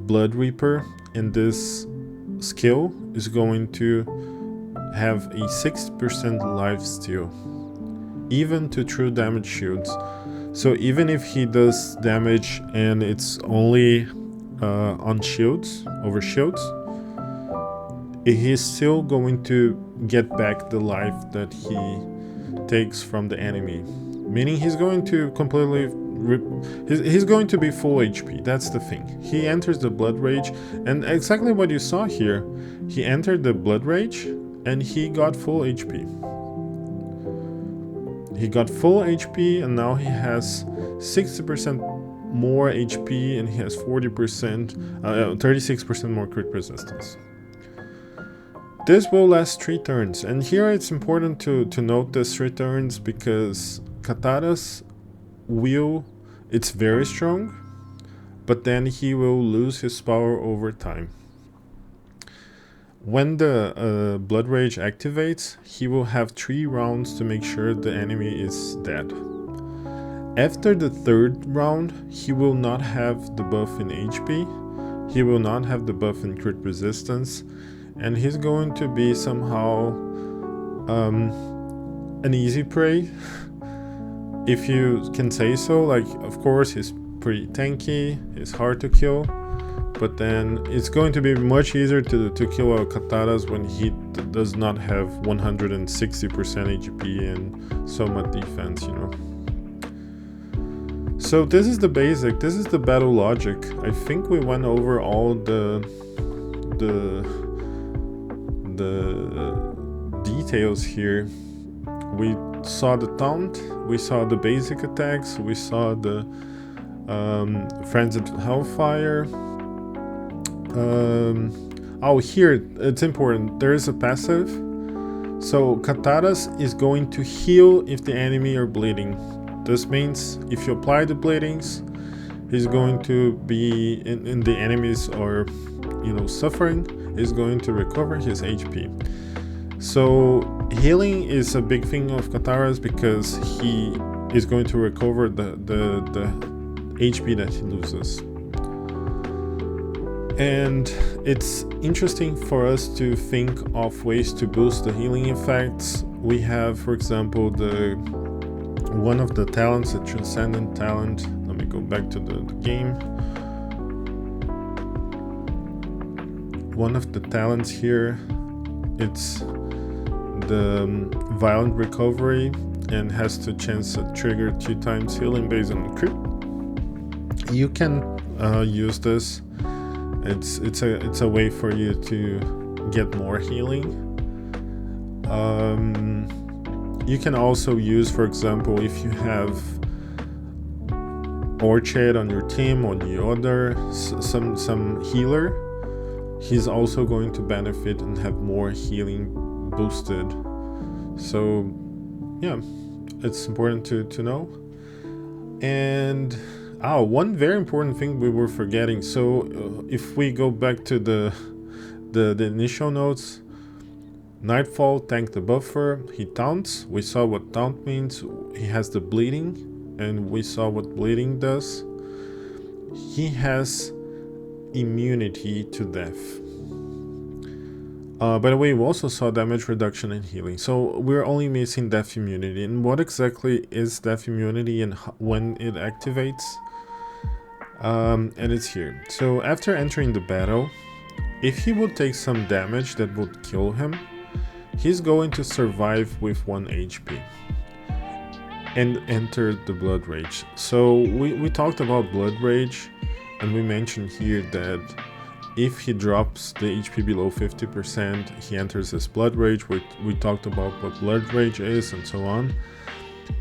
Blood Reaper, and this skill is going to have a 6% lifesteal. even to true damage shields. So even if he does damage and it's only on shields, over shields, he's still going to get back the life that he takes from the enemy. Meaning he's going to completely he's going to be full HP. That's the thing. He enters the Blood Rage, and exactly what you saw here. He entered the Blood Rage and he got full HP. He got full HP, and now he has 60% more HP, and he has 36% more crit resistance. This will last 3 turns, and here it's important to note this 3 turns because Kataras it's very strong, but then he will lose his power over time. When the Blood Rage activates, he will have 3 rounds to make sure the enemy is dead. After the 3rd round, he will not have the buff in HP, he will not have the buff in crit resistance, and he's going to be somehow an easy prey, if you can say so. Like, of course, he's pretty tanky, he's hard to kill, but then it's going to be much easier to kill a Kataras when he does not have 160% HP and so much defense, you know. So this is the basic, this is the battle logic. I think we went over all the details here. We saw the taunt, we saw the basic attacks, we saw the Frenzied Hellfire. Oh, here it's important, there is a passive. So Kataras is going to heal if the enemy are bleeding. This means if you apply the bleedings, he's going to be in the enemies are, you know, suffering, is going to recover his HP. So healing is a big thing of Kataras because he is going to recover the HP that he loses. And it's interesting for us to think of ways to boost the healing effects. We have, for example, one of the talents, the Transcendent talent. Let me go back to the game. One of the talents here, it's the Violent Recovery, and has the chance to trigger 2 times healing based on crit. You can use this. It's a way for you to get more healing. You can also use, for example, if you have Orchid on your team or the other some healer, he's also going to benefit and have more healing boosted. So yeah, it's important to know. And one very important thing we were forgetting. So if we go back to the initial notes, Nightfall tanked the buffer, he taunts, we saw what taunt means, he has the bleeding, and we saw what bleeding does. He has immunity to death. By the way, we also saw damage reduction and healing, so we're only missing death immunity. And what exactly is death immunity and when it activates? And it's here. So after entering the battle, if he would take some damage that would kill him, he's going to survive with 1 HP and enter the Blood Rage. So we talked about Blood Rage, and we mentioned here that if he drops the HP below 50%, he enters his Blood Rage. We talked about what Blood Rage is and so on.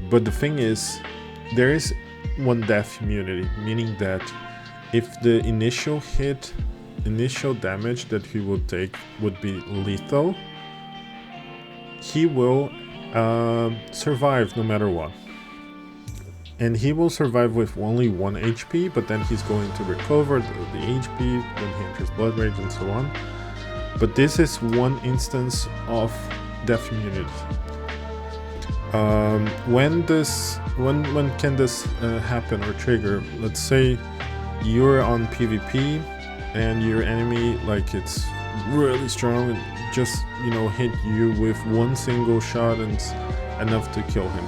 But the thing is, there is 1 death immunity, meaning that if the initial damage that he would take would be lethal, he will survive no matter what. And he will survive with only 1 HP, but then he's going to recover the HP when he enters Blood Rage and so on. But this is 1 instance of death immunity. When can this happen or trigger? Let's say you're on PvP and your enemy, like, it's really strong and just, you know, hit you with 1 single shot and it's enough to kill him.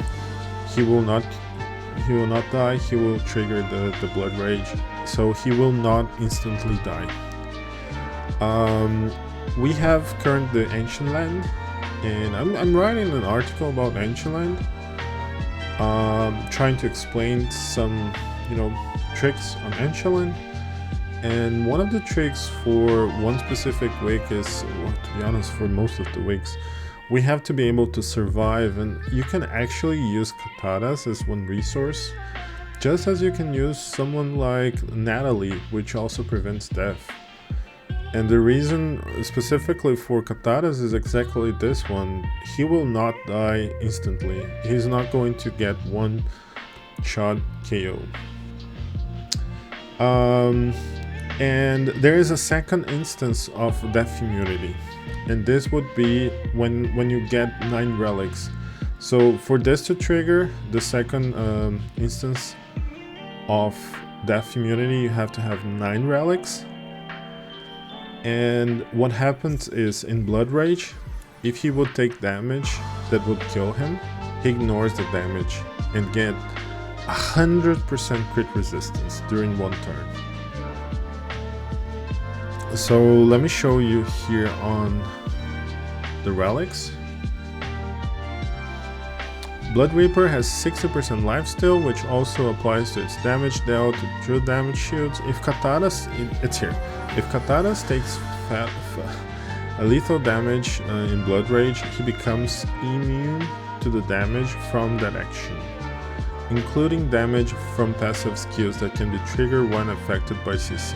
he will not die. He will trigger the blood rage, so he will not instantly die. We have currently the Ancient Land, and I'm writing an article about Ancient Land, trying to explain some tricks on Ancient Land. And one of the tricks for one specific week is, well, to be honest, for most of the weeks, we have to be able to survive, and you can actually use Kataras as one resource, just as you can use someone like Natalie, which also prevents death. And the reason specifically for Kataras is exactly this one. He will not die instantly. He's not going to get one shot KO. And there is a second instance of death immunity, and this would be when you get 9 relics. So for this to trigger the second instance of death immunity, you have to have 9 relics. And what happens is, in Blood Rage, if he would take damage that would kill him, he ignores the damage and get 100% crit resistance during one turn. So let me show you here on the relics. Blood Reaper has 60% lifesteal, which also applies to its damage dealt to true damage shields. If Kataras, it's here. If Kataras takes a lethal damage in Blood Rage, he becomes immune to the damage from that action, including damage from passive skills that can be triggered when affected by CC,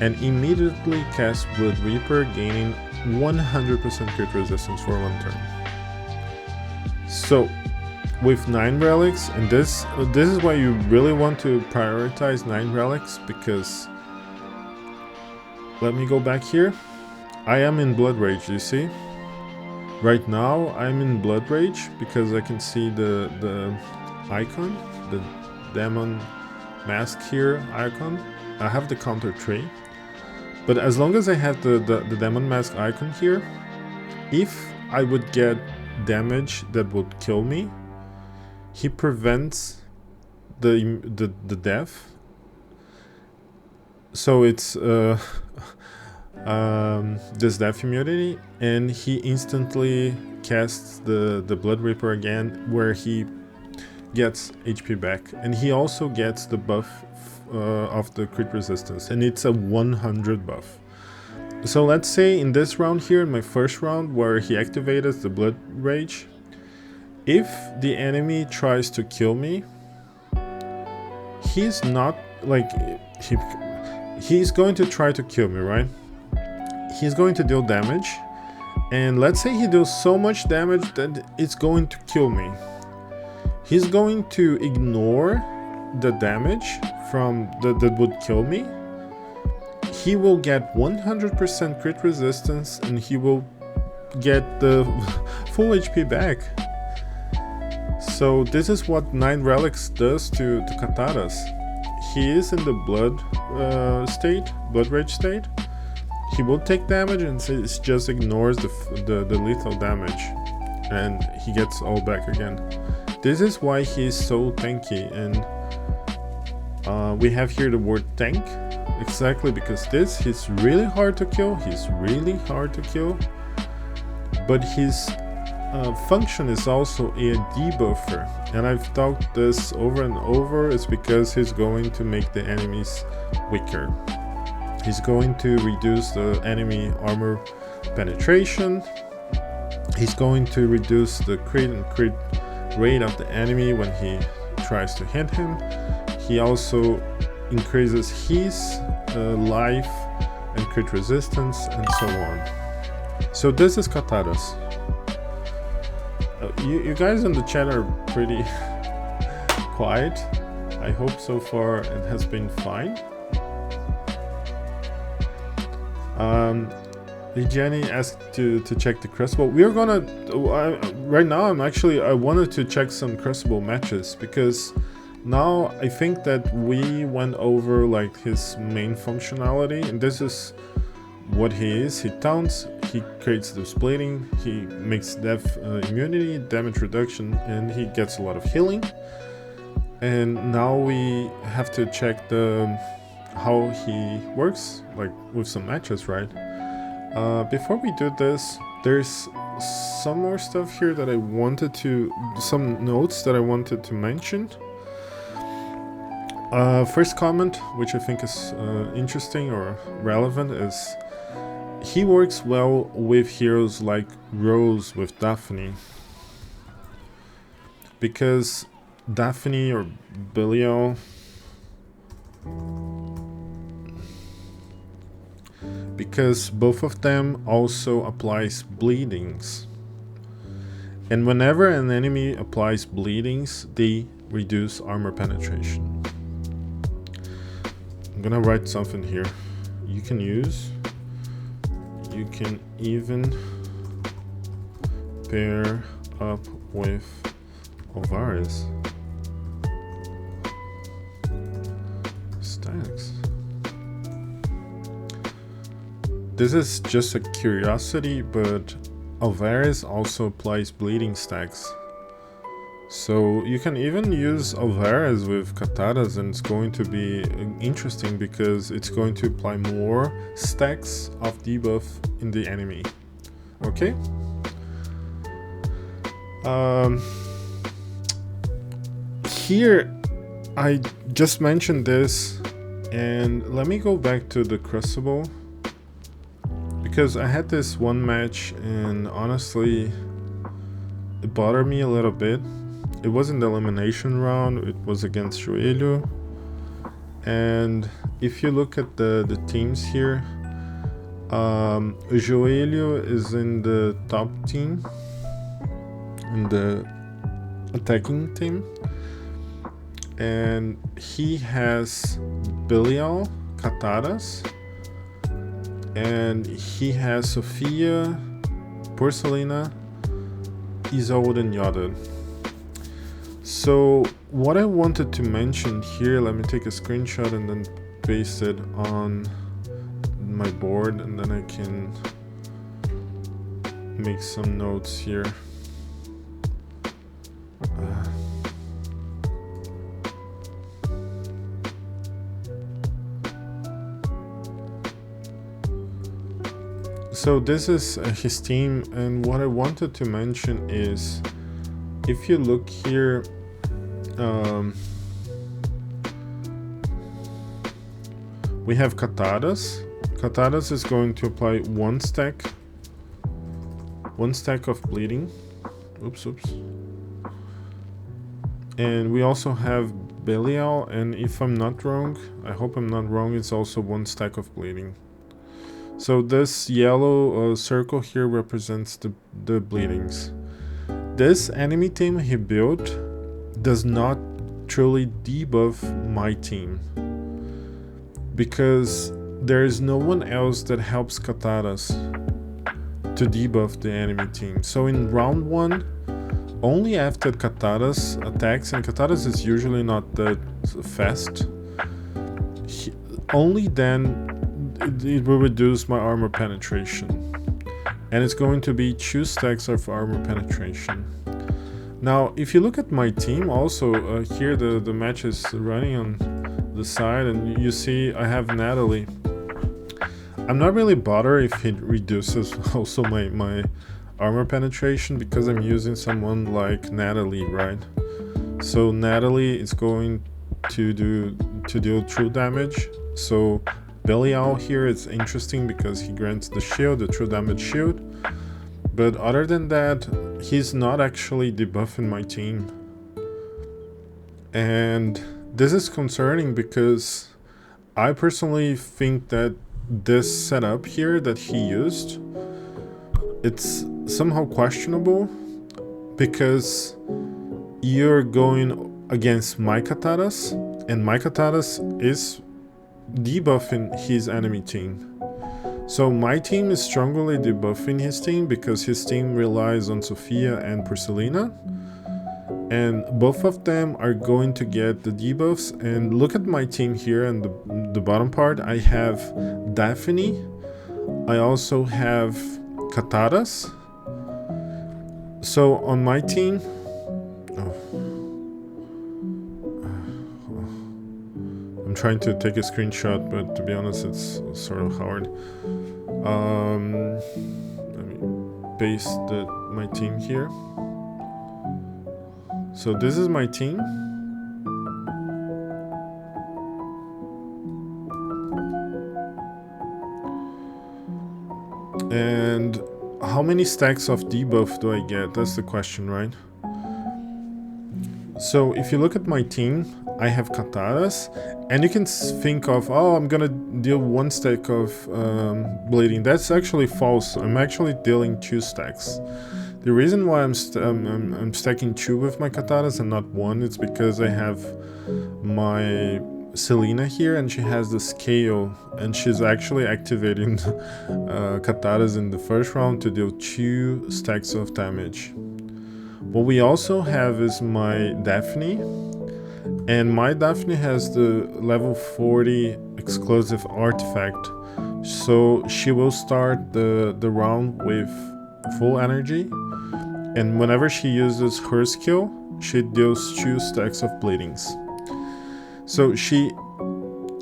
and immediately cast Blood Reaper, gaining 100% crit resistance for 1 turn. So with 9 relics, and this is why you really want to prioritize 9 relics, because let me go back here. I am in Blood Rage, you see? Right now I'm in Blood Rage because I can see the icon, the demon mask here icon. I have the counter 3. But as long as I have the demon mask icon here, if I would get damage that would kill me, he prevents the death. So it's this death immunity, and he instantly casts the Blood Reaper again, where he gets HP back, and he also gets the buff of the crit resistance, and it's a 100 buff. So let's say in this round here, in my first round, where he activated the Blood Rage, if the enemy tries to kill me, he's not like he's going to try to kill me, right? He's going to deal damage, and let's say he deals so much damage that it's going to kill me. He's going to ignore the damage from that would kill me. He will get 100% crit resistance, and he will get the full HP back. So this is what 9 relics does to Kataras. He is in the blood rage state. He will take damage, and it just ignores the lethal damage, and he gets all back again. This is why he's so tanky, and we have here the word tank, exactly because he's really hard to kill. He's really hard to kill, but his function is also a debuffer, and I've talked this over and over. It's because he's going to make the enemies weaker. He's going to reduce the enemy armor penetration. He's going to reduce the crit and crit rate of the enemy when he tries to hit him. He also increases his life and crit resistance, and so on. So this is Kataras. You guys in the chat are pretty quiet. I hope so far it has been fine. Jenny asked to check the Crucible. We are gonna right now. I wanted to check some Crucible matches, because now I think that we went over like his main functionality, and this is what he is. He taunts, he creates this bleeding, he makes death immunity, damage reduction, and he gets a lot of healing. And now we have to check how he works, like with some matches, right? Before we do this, there's some more stuff here that I wanted to, some notes that I wanted to mention. First comment, which I think is interesting or relevant, is he works well with heroes like Rose with Daphne, because Daphne or Belial, because both of them also applies bleedings, and whenever an enemy applies bleedings, they reduce armor penetration. I'm gonna write something here. You can even pair up with Ovaris stacks. This is just a curiosity, but Ovaris also applies bleeding stacks. So you can even use Ovaris with Kataras, and it's going to be interesting because it's going to apply more stacks of debuff in the enemy. Okay? Here, I just mentioned this, and let me go back to the Crucible, because I had this one match and honestly it bothered me a little bit. It wasn't the elimination round, it was against Joelho. And if you look at the teams here, Joelho is in the top team, in the attacking team, and he has Belial, Kataras, and he has Sophia, Porcelina, Isolde, and Yodad. So what I wanted to mention here, let me take a screenshot and then paste it on my board, and then I can make some notes here. So this is his team, and what I wanted to mention is, if you look here, we have Kataras. Kataras is going to apply one stack of bleeding. Oops. And we also have Belial, and if I'm not wrong, I hope I'm not wrong, it's also one stack of bleeding. So this yellow circle here represents the bleedings. This enemy team he built does not truly debuff my team, because there is no one else that helps Kataras to debuff the enemy team. So in round 1, only after Kataras attacks, and Kataras is usually not that fast, only then it will reduce my armor penetration, and it's going to be 2 stacks of armor penetration. Now if you look at my team also, here the match is running on the side, and you see I have Natalie. I'm not really bothered if it reduces also my armor penetration, because I'm using someone like Natalie, right? So Natalie is going to deal true damage. So Belial here is interesting because he grants the shield, the true damage shield. But other than that, he's not actually debuffing my team. And this is concerning because I personally think that this setup here that he used, it's somehow questionable, because you're going against my Kataras, and my Kataras is debuffing his enemy team. So my team is strongly debuffing his team because his team relies on Sophia and Porcelina, and both of them are going to get the debuffs. And look at my team here and the bottom part. I have Daphne, I also have Kataras. So on my team, I'm trying to take a screenshot, but to be honest, it's sort of hard. Let me paste my team here. So this is my team. And how many stacks of debuff do I get? That's the question, right? So if you look at my team, I have Kataras, and you can think of, oh, I'm gonna deal 1 stack of bleeding. That's actually false. I'm actually dealing 2 stacks. The reason why I'm stacking 2 with my Kataras and not 1 is because I have my Selena here, and she has the scale, and she's actually activating Kataras in the first round to deal 2 stacks of damage. What we also have is my Daphne, and my Daphne has the level 40 exclusive artifact, so she will start the round with full energy, and whenever she uses her skill, she deals 2 stacks of bleedings. So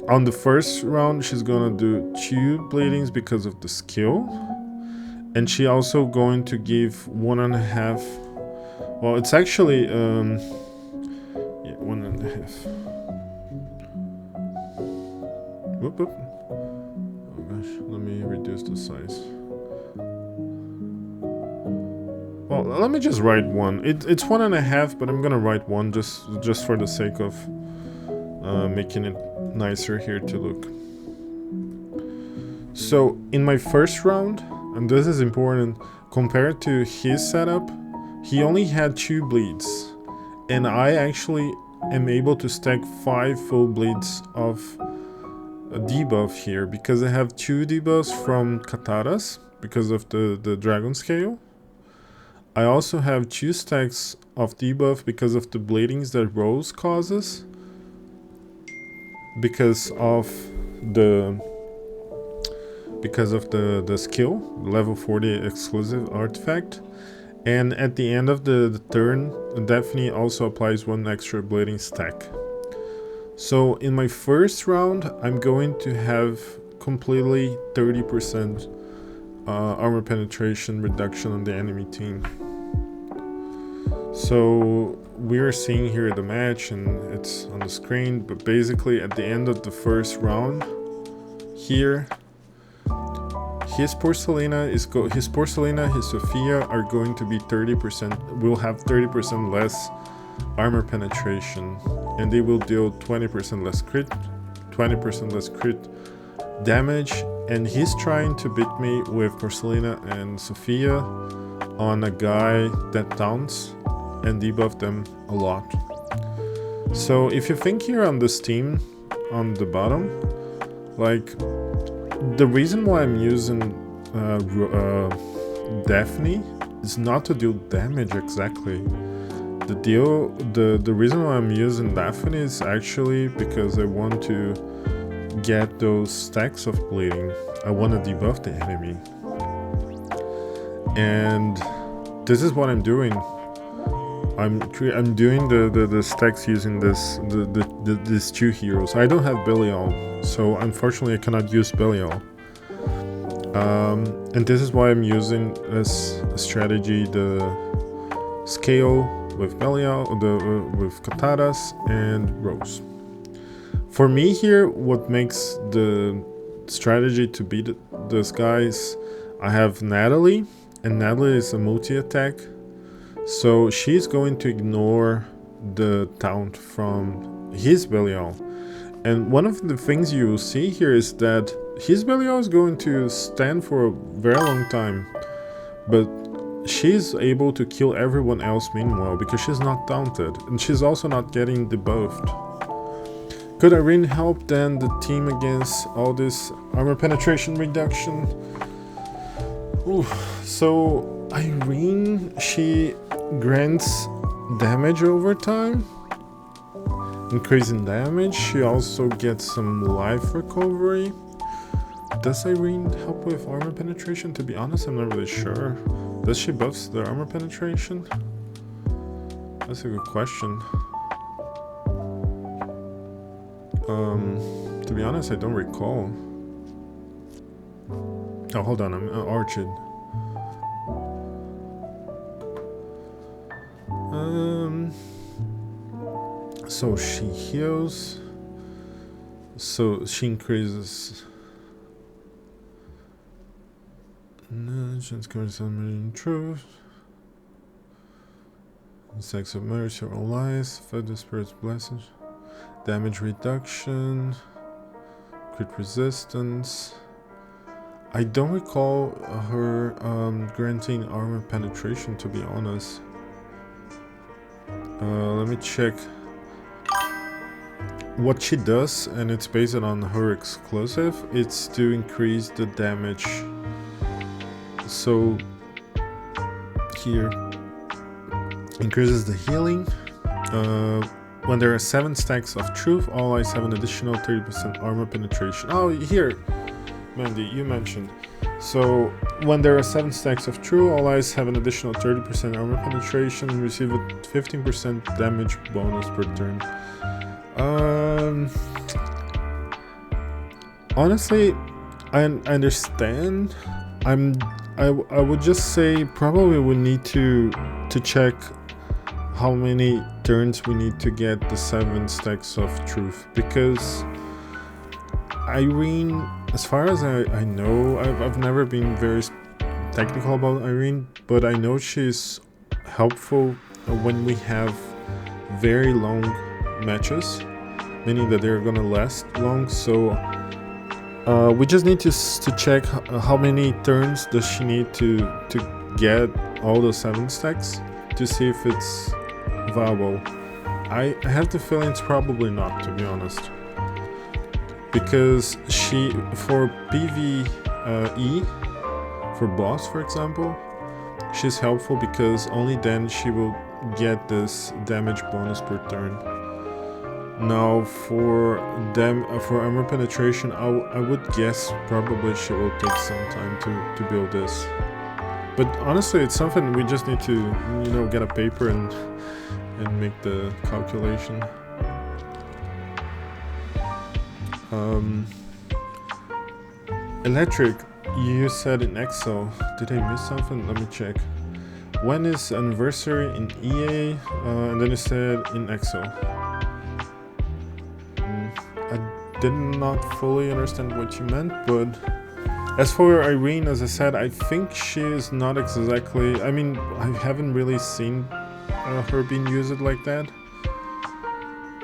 on the first round, she's gonna do 2 bleedings because of the skill, and she also going to give 1.5. Well, it's actually 1.5. Whoop whoop. Oh gosh, let me reduce the size. Well, let me just write 1. It's 1.5, but I'm gonna write 1 just for the sake of making it nicer here to look. So in my first round, and this is important, compared to his setup, he only had 2 bleeds, and I actually am able to stack 5 full bleeds of a debuff here because I have 2 debuffs from Kataras because of the dragon scale. I also have 2 stacks of debuff because of the bleedings that Rose causes, because of the skill, level 40 exclusive artifact. And at the end of the turn, Daphne also applies 1 extra bleeding stack. So in my first round, I'm going to have completely 30% armor penetration reduction on the enemy team. So we're seeing here the match, and it's on the screen, but basically at the end of the first round here, his Porcelina, his Sophia are going to be 30%, will have 30% less armor penetration, and they will deal 20% less crit, 20% less crit damage, and he's trying to beat me with Porcelina and Sophia on a guy that taunts and debuff them a lot. So if you think here on this team on the bottom, like, the reason why I'm using Daphne is not to deal damage exactly. The reason why I'm using Daphne is actually because I want to get those stacks of bleeding. I want to debuff the enemy, and this is what I'm doing. I'm doing the stacks using these 2 heroes. I don't have Belial, so unfortunately I cannot use Belial. And this is why I'm using as a strategy the scale with Belial, with Kataras and Rose. For me here, what makes the strategy to beat those guys, I have Natalie, and Natalie is a multi-attack. So she's going to ignore the taunt from his Belial. And one of the things you will see here is that his Belial is going to stand for a very long time, but she's able to kill everyone else meanwhile because she's not taunted, and she's also not getting debuffed. Could Irene help then the team against all this armor penetration reduction? Ooh, so Irene, she grants damage over time, increasing damage. She also gets some life recovery. Does Irene help with armor penetration? To be honest, I'm not really sure. Does she buffs the armor penetration? That's a good question. To be honest, I don't recall. Oh, hold on, I'm Orchid. So she heals. So she increases. Truth. Sex of mercy or lies. Fed the spirit's blessings. Damage reduction. Crit resistance. I don't recall her granting armor penetration, to be honest. Let me check what she does, and it's based on her exclusive. It's to increase the damage. So here increases the healing. When there are 7 stacks of truth, all allies have an additional 30% armor penetration. Oh, here, Mandy, you mentioned. So when there are 7 stacks of true, all allies have an additional 30% armor penetration and receive a 15% damage bonus per turn. Honestly, I understand. I would just say probably we need to check how many turns we need to get the 7 stacks of truth, because Irene, as far as I know, I've never been very technical about Irene, but I know she's helpful when we have very long matches, meaning that they're gonna last long. So we just need to check how many turns does she need to get all the 7 stacks to see if it's viable. I have the feeling it's probably not, to be honest, because she, for PvE, for boss for example, she's helpful because only then she will get this damage bonus per turn. Now for armor penetration, I would guess probably she will take some time to build this. But honestly, it's something we just need to, you know, get a paper and make the calculation. Electric, you said in Excel. Did I miss something? Let me check. When is anniversary in EA? And then you said in Excel. I did not fully understand what you meant, but as for Irene, as I said, I think she is not exactly, I mean, I haven't really seen her being used like that.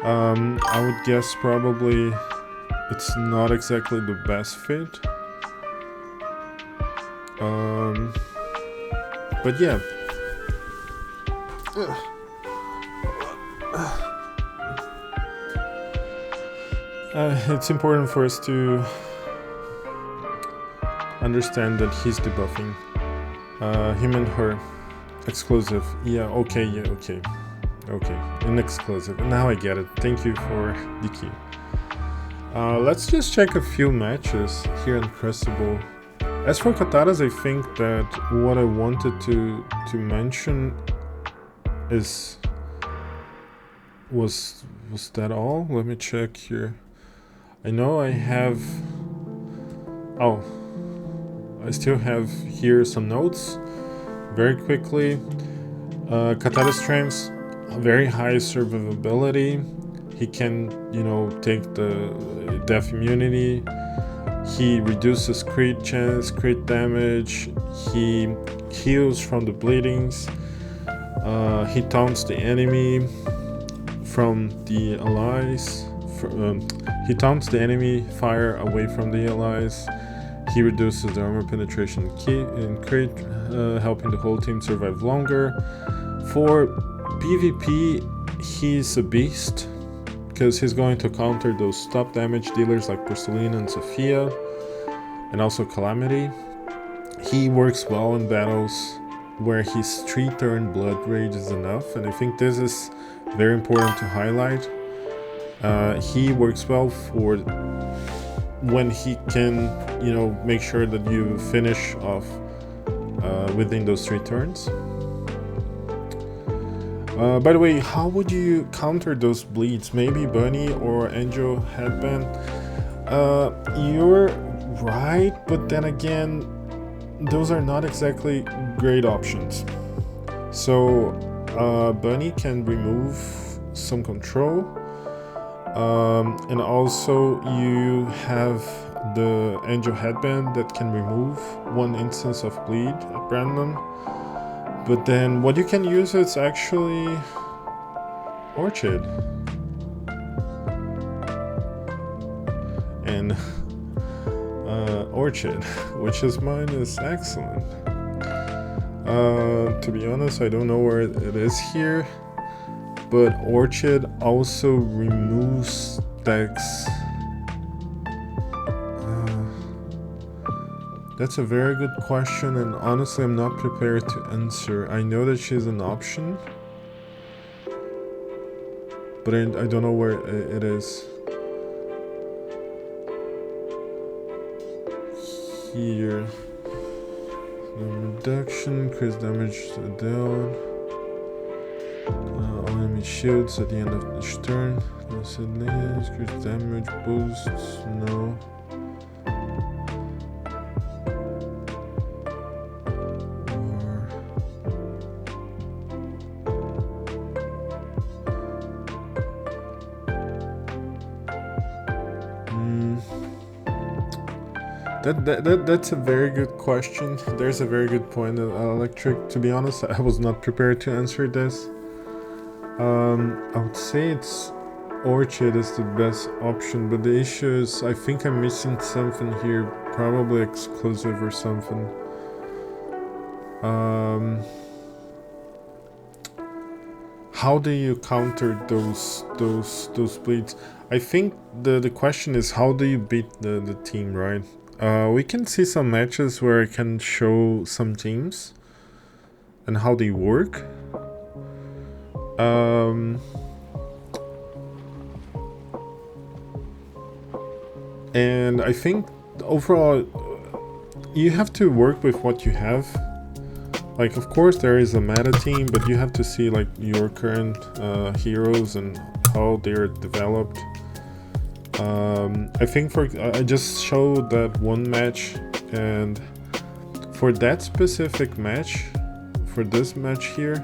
I would guess probably it's not exactly the best fit. But yeah. It's important for us to understand that he's debuffing. Him and her. Exclusive. Yeah, okay, okay. Okay, an exclusive. Now I get it. Thank you for the key. Let's just check a few matches here in Crucible. As for Kataras, I think that what I wanted to mention is... Was that all? Let me check here. I know I have... Oh. I still have here some notes. Very quickly. Kataras strengths, very high survivability. He can, you know, take the death immunity. He reduces crit chance, crit damage. He heals from the bleedings. He taunts the enemy from the allies. He taunts the enemy fire away from the allies. He reduces the armor penetration in crit, helping the whole team survive longer. For PvP, he's a beast, because he's going to counter those stop damage dealers like Porcelain and Sophia, and also Calamity. He works well in battles where his 3-turn blood rage is enough, and I think this is very important to highlight. He works well for when he can, you know, make sure that you finish off within those 3 turns. By the way, how would you counter those bleeds? Maybe Bunny or Angel Headband? You're right, but then again, those are not exactly great options. So Bunny can remove some control, and also you have the Angel Headband that can remove 1 instance of bleed at random. But then what you can use is actually Orchid. And Orchid, which is mine, is excellent. To be honest, I don't know where it is here, but Orchid also removes decks. That's a very good question, and honestly I'm not prepared to answer. I know that she's an option, but I don't know where it is. Here. Reduction, increase damage down. All enemy shields at the end of each turn. Increase damage boosts, no. That's a very good question. There's a very good point, Electric. To be honest, I was not prepared to answer this. I would say it's Orchid is the best option, but the issue is I think I'm missing something here, probably exclusive or something. How do you counter those bleeds? I think the question is how do you beat the team, right? We can see some matches where I can show some teams and how they work. And I think overall you have to work with what you have. Like, of course there is a meta team, but you have to see like your current heroes and how they're developed. I think I just showed that one match, and for that specific match, for this match here,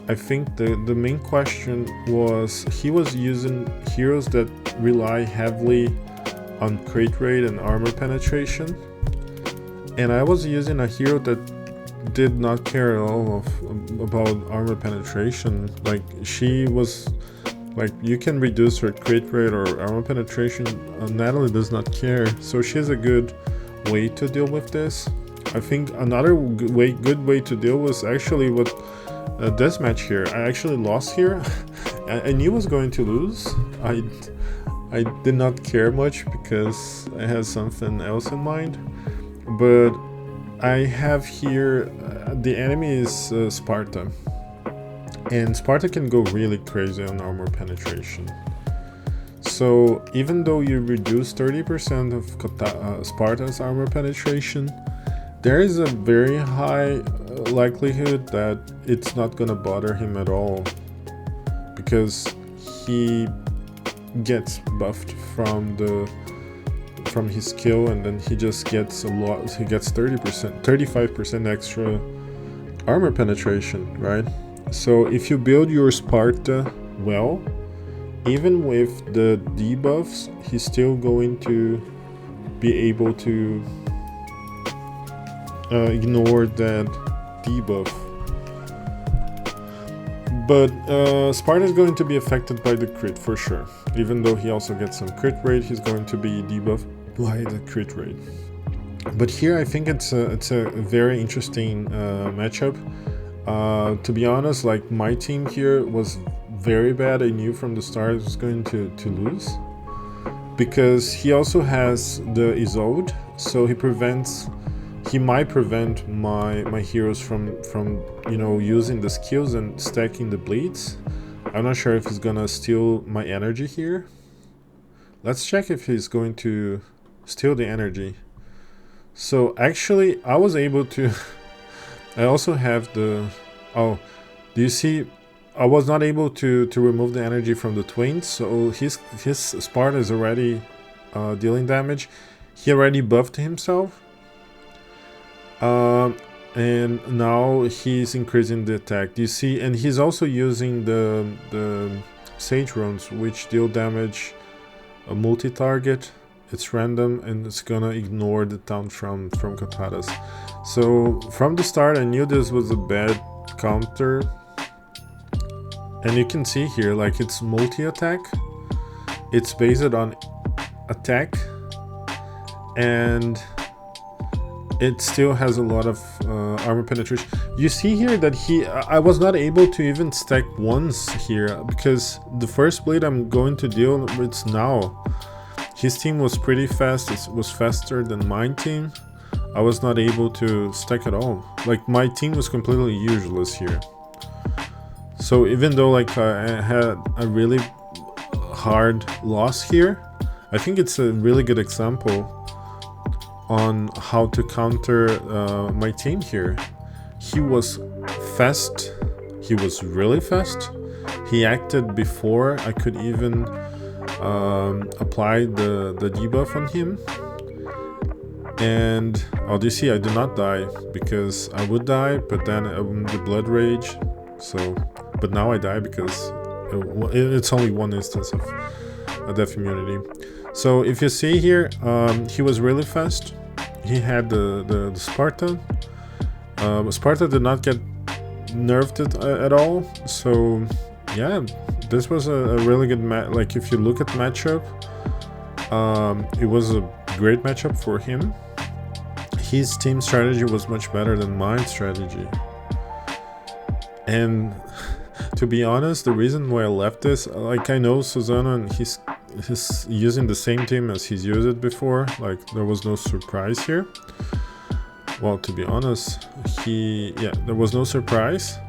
I think the main question was he was using heroes that rely heavily on crit rate and armor penetration, and I was using a hero that did not care at all about armor penetration. Like, she was like, you can reduce her crit rate or armor penetration, Natalie does not care, so she's a good way to deal with this. I think another good way to deal was actually what this match here. I actually lost here. I knew I was going to lose. I did not care much because I had something else in mind, but I have here the enemy is Sparta, and Sparta can go really crazy on armor penetration. So even though you reduce 30% of Sparta's armor penetration, there is a very high likelihood that it's not gonna bother him at all, because he gets buffed from his skill, and then he just gets a lot. He gets 35% extra armor penetration, right? So if you build your Sparta well, even with the debuffs, he's still going to be able to ignore that debuff. But Sparta is going to be affected by the crit for sure. Even though he also gets some crit rate, he's going to be debuffed by the crit rate. But here I think it's a very interesting matchup. To be honest, like, my team here was very bad. I knew from the start I was going to lose, because he also has the Isolde, so he might prevent my heroes from using the skills and stacking the bleeds. I'm not sure if he's gonna steal my energy here. Let's check if he's going to steal the energy. So actually I was able to I also have the oh, do you see I was not able to remove the energy from the twins, so his Sparta is already dealing damage. He already buffed himself, and now he's increasing the attack. Do you see? And he's also using the Sage Runes, which deal damage a multi-target. It's random and it's gonna ignore the taunt from Kataras. So from the start I knew this was a bad counter. And you can see here, like, it's multi-attack. It's based on attack, and it still has a lot of armor penetration. You see here that I was not able to even stack once here, because the first blade I'm going to deal with now, his team was pretty fast. It was faster than my team. I was not able to stack at all. Like, my team was completely useless here. So even though, like, I had a really hard loss here, I think it's a really good example on how to counter my team here. He was fast. He was really fast. He acted before I could even apply the debuff on him. And oh, do you see, I do not die, because I would die, but then the blood rage. So, but now I die because it's only one instance of a death immunity. So if you see here, he was really fast. He had the Sparta. Sparta did not get nerfed at all. So yeah, this was a really good match. Like, if you look at the matchup, it was a great matchup for him. His team strategy was much better than my strategy. And to be honest, the reason why I left this, like, I know Susanna and he's using the same team as he's used it before. Like, there was no surprise here. Well, to be honest, there was no surprise.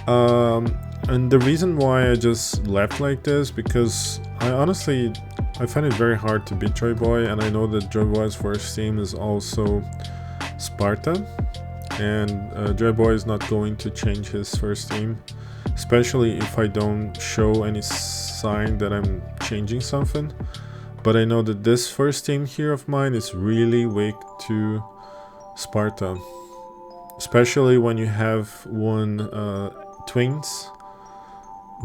And the reason why I just left like this, because I find it very hard to beat Joy Boy, and I know that Joy Boy's first team is also Sparta. And Joy Boy is not going to change his first team, especially if I don't show any sign that I'm changing something. But I know that this first team here of mine is really weak to Sparta, especially when you have twins,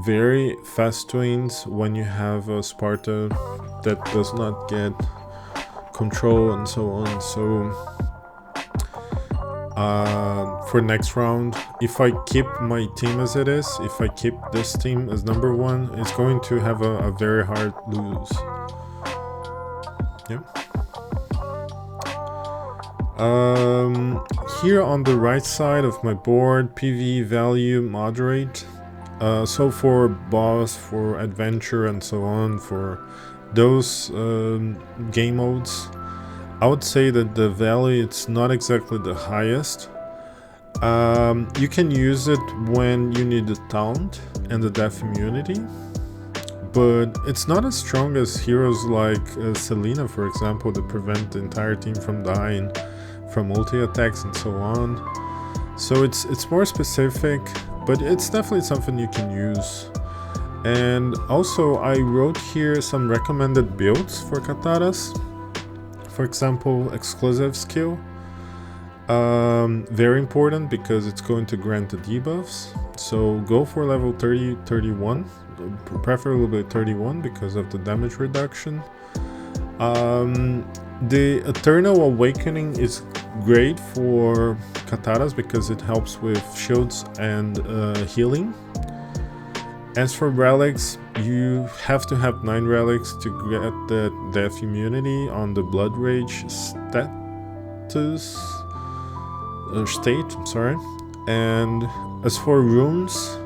very fast twins, when you have a Sparta that does not get control and so on. So for next round, if I keep my team as it is, if I keep this team as number one, it's going to have a very hard lose. Yeah. Here on the right side of my board, PV value moderate. So for boss, for adventure and so on, for those game modes, I would say that the value, it's not exactly the highest. You can use it when you need the taunt and the death immunity, but it's not as strong as heroes like Selena, for example, that prevent the entire team from dying from multi attacks and so on. So it's more specific, but it's definitely something you can use. And also I wrote here some recommended builds for Kataras. For example, exclusive skill, very important because it's going to grant the debuffs. So go for level 30, 31, preferably 31 because of the damage reduction. The Eternal Awakening is great for Kataras because it helps with shields and healing. As for relics, you have to have 9 relics to get the death immunity on the blood rage state. And as for runes,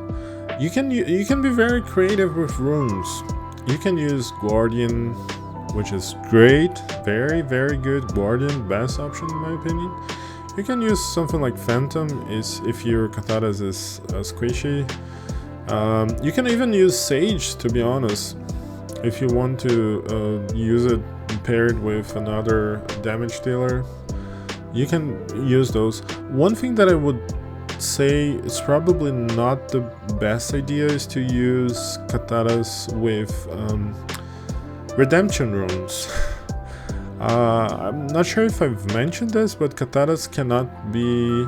you can be very creative with runes. You can use Guardian, which is great, very good. Guardian, best option in my opinion. You can use something like Phantom, if your Kataras is squishy. You can even use Sage, to be honest, if you want to use it paired with another damage dealer, you can use those. One thing that I would say is probably not the best idea is to use Kataras with redemption runes. I'm not sure if I've mentioned this, but Kataras cannot be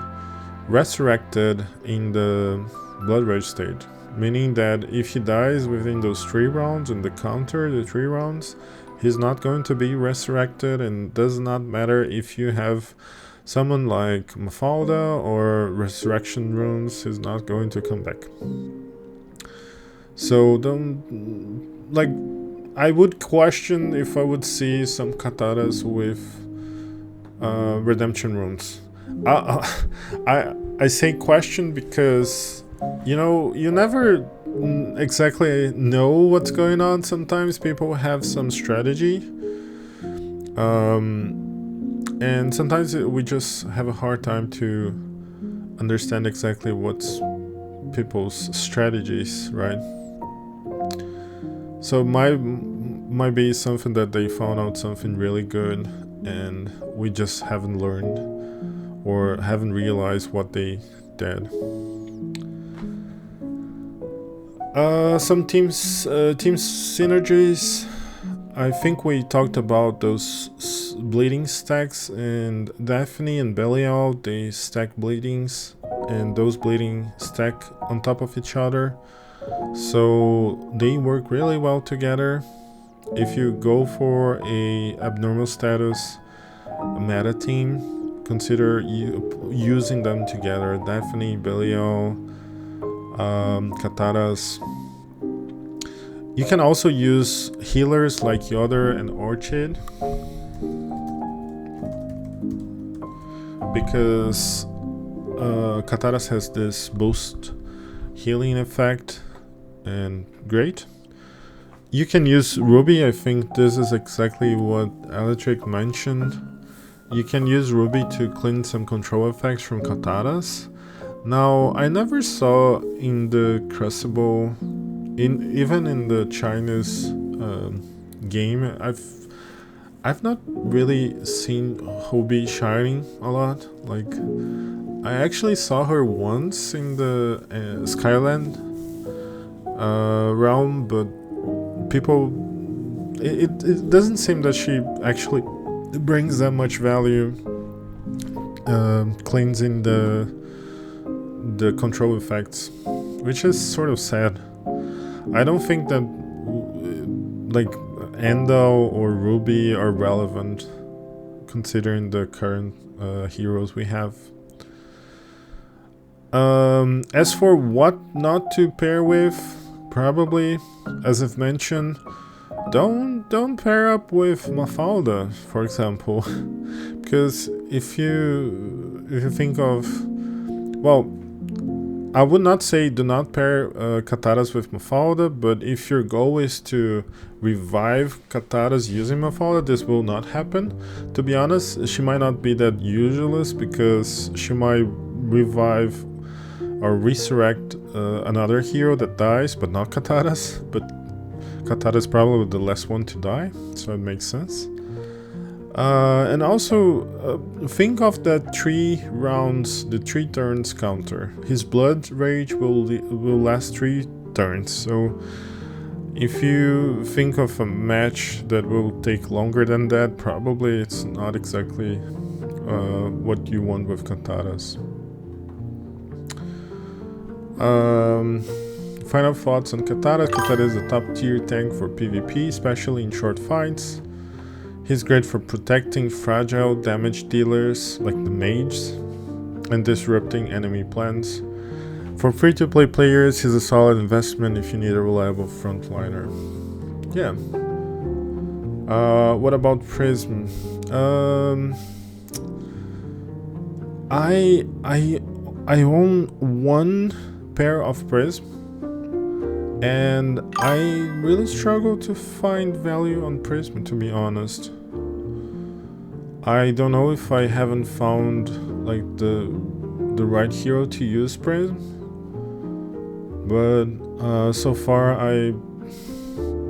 resurrected in the Blood Rage stage, meaning that if he dies within those 3 rounds and the counter the 3 rounds, he's not going to be resurrected, and does not matter if you have someone like Mafalda or resurrection runes, he's not going to come back. So don't, like, I would question if I would see some Kataras with redemption runes. I say question because, you know, you never exactly know what's going on. Sometimes people have some strategy, and sometimes we just have a hard time to understand exactly what's people's strategies, right? So might be something that they found out something really good and we just haven't learned or haven't realized what they did. Some team synergies. I think we talked about those bleeding stacks, and Daphne and Belial, they stack bleedings, and those bleeding stack on top of each other, so they work really well together. If you go for a abnormal status meta team, consider using them together. Daphne, Belial, Kataras. You can also use healers like Yoder and Orchid, because Kataras has this boost healing effect, and great. You can use Ruby. I think this is exactly what Electric mentioned. You can use Ruby to clean some control effects from Kataras. Now, I never saw in the Crucible, even in the Chinese game, I've not really seen Hobie shining a lot. Like, I actually saw her once in the Skyland realm, but people, it doesn't seem that she actually brings that much value cleansing the control effects, which is sort of sad. I don't think that like Endo or Ruby are relevant considering the current heroes we have. As for what not to pair with, probably, as I've mentioned, don't pair up with Mafalda, for example, because if you think of, well, I would not say do not pair Kataras with Mafalda, but if your goal is to revive Kataras using Mafalda, this will not happen. To be honest, she might not be that useless, because she might revive or resurrect another hero that dies, but not Kataras. But Kataras is probably the last one to die, so it makes sense. And also, think of that 3 rounds, the 3 turns counter. His Blood Rage will last 3 turns, so if you think of a match that will take longer than that, probably it's not exactly what you want with Kataras. Final thoughts on Kataras. Kataras is a top tier tank for PvP, especially in short fights. He's great for protecting fragile damage dealers like the mages and disrupting enemy plans. For free-to-play players, he's a solid investment if you need a reliable frontliner. Yeah. What about Prism? I own 1 pair of Prism, and I really struggle to find value on Prism, to be honest. I don't know if I haven't found like the right hero to use Prism, but so far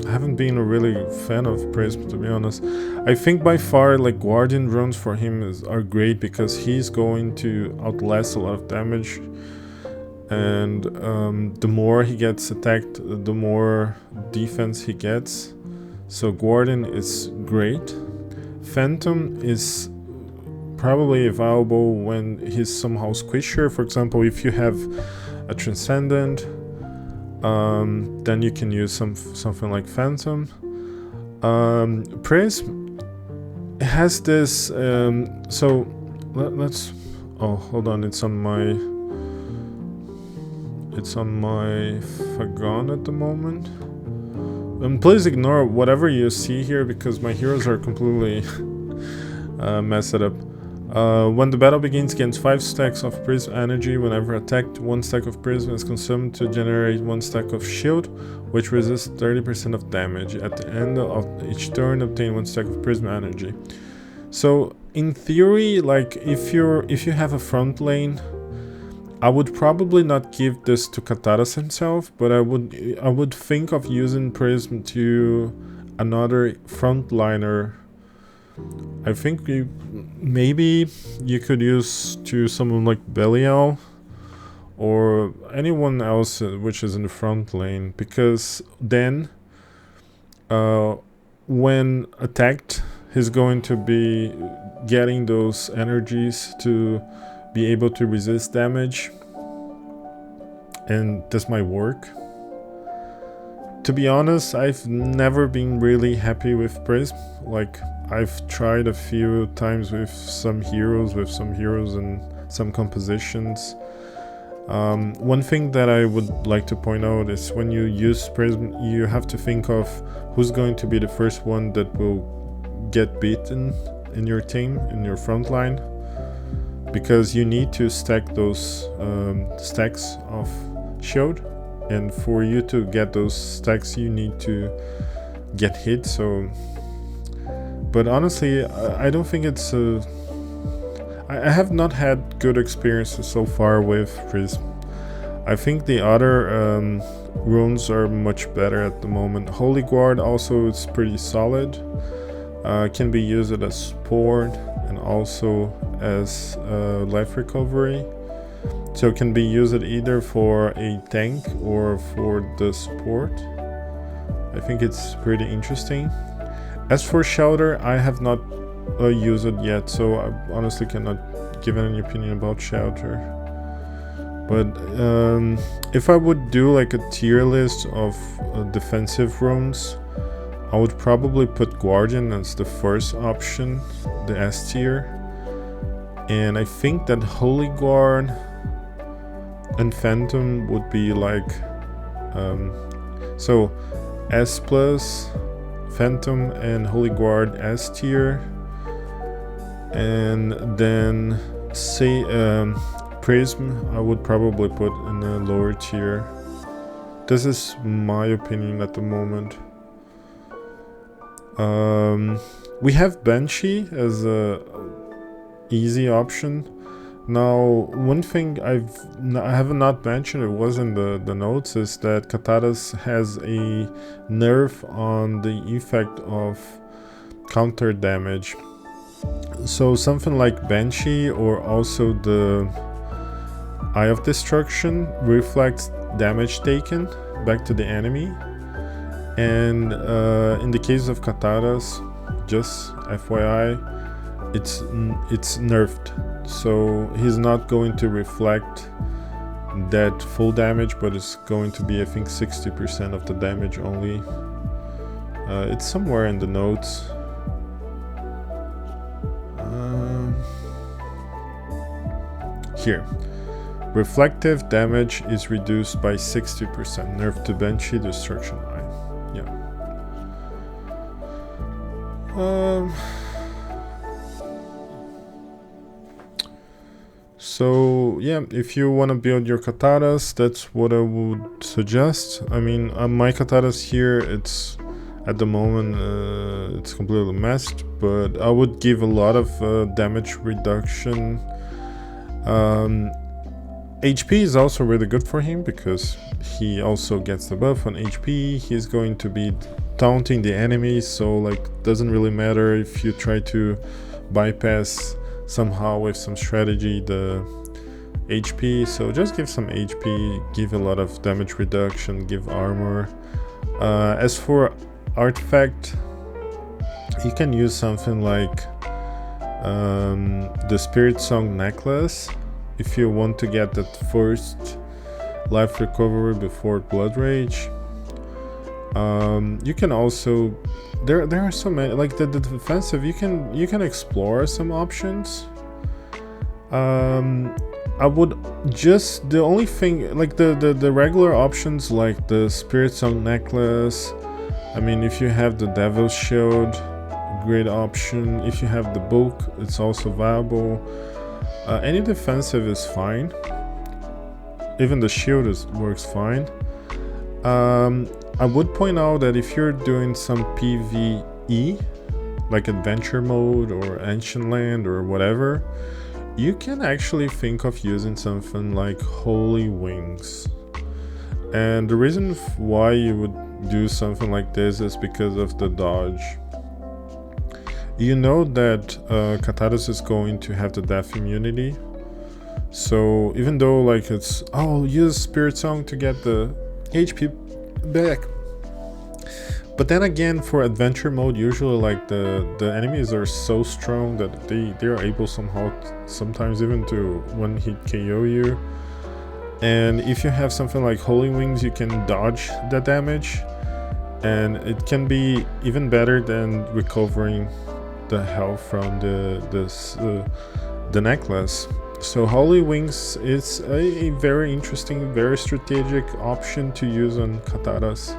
I haven't been a really fan of Prism, to be honest. I think by far, like, Guardian runes for him are great because he's going to outlast a lot of damage, and the more he gets attacked, the more defense he gets. So Guardian is great. Phantom is probably valuable when he's somehow squishier. For example, if you have a Transcendent, then you can use something like Phantom. Prism has this. So let's. Oh, hold on. It's on my Fagon at the moment. Please ignore whatever you see here because my heroes are completely messed up. When the battle begins, gains 5 stacks of Prism energy. Whenever attacked, 1 stack of Prism is consumed to generate 1 stack of shield, which resists 30% of damage. At the end of each turn, obtain 1 stack of Prism energy. So, in theory, like if you have a front lane, I would probably not give this to Kataras himself, but I would think of using Prism to another frontliner. I think maybe you could use to someone like Belial or anyone else which is in the front lane, because then when attacked, he's going to be getting those energies to be able to resist damage, and this might work. To be honest, I've never been really happy with Prism. Like, I've tried a few times with some heroes and some compositions. One thing that I would like to point out is when you use Prism, you have to think of who's going to be the first one that will get beaten in your team, in your front line, because you need to stack those stacks of shield, and for you to get those stacks you need to get hit. So, but honestly, I don't think it's I have not had good experiences so far with Prism. I think the other runes are much better at the moment. Holy Guard also is pretty solid. Can be used as support and also as life recovery. So it can be used either for a tank or for the support. I think it's pretty interesting. As for Shelter, I have not used it yet, so I honestly cannot give any opinion about Shelter. But if I would do like a tier list of defensive runes, I would probably put Guardian as the first option, the S tier. And I think that Holy Guard and Phantom would be like so S plus, Phantom and Holy Guard S tier, and then say Prism I would probably put in the lower tier. This is my opinion at the moment. We have Banshee as a easy option. Now, one thing I have not mentioned, it was in the notes, is that Kataras has a nerf on the effect of counter damage. So something like Banshee or also the Eye of Destruction reflects damage taken back to the enemy. And in the case of Kataras, just FYI, it's nerfed. So he's not going to reflect that full damage, but it's going to be, I think, 60% of the damage only. It's somewhere in the notes. Here. Reflective damage is reduced by 60%. Nerf to Banshee, Destruction Eye. Yeah. So yeah, if you want to build your Kataras, that's what I would suggest. I mean, my Kataras here, it's at the moment it's completely messed, but I would give a lot of damage reduction. HP is also really good for him because he also gets the buff on HP. He's going to be taunting the enemy, so like doesn't really matter if you try to bypass somehow with some strategy the HP. So just give some HP, give a lot of damage reduction, give armor. As for artifact, you can use something like the Spirit Song necklace if you want to get that first life recovery before Blood Rage. You can also, there are so many, like the defensive, you can explore some options. I would just, the only thing, like the regular options like the Spirit Song necklace, I mean, if you have the Devil's Shield, great option. If you have the book, it's also viable. Any defensive is fine. Even the shield works fine. I would point out that if you're doing some PvE, like adventure mode or ancient land or whatever, you can actually think of using something like Holy Wings. And the reason why you would do something like this is because of the dodge. You know that Kataras is going to have the death immunity, so even though like it's, oh, use Spirit Song to get the HP back, but then again for adventure mode, usually like the enemies are so strong that they are able somehow sometimes even to one hit KO you. And if you have something like Holy Wings, you can dodge the damage, and it can be even better than recovering the health from the necklace. So Holy Wings is a very interesting, very strategic option to use on Kataras.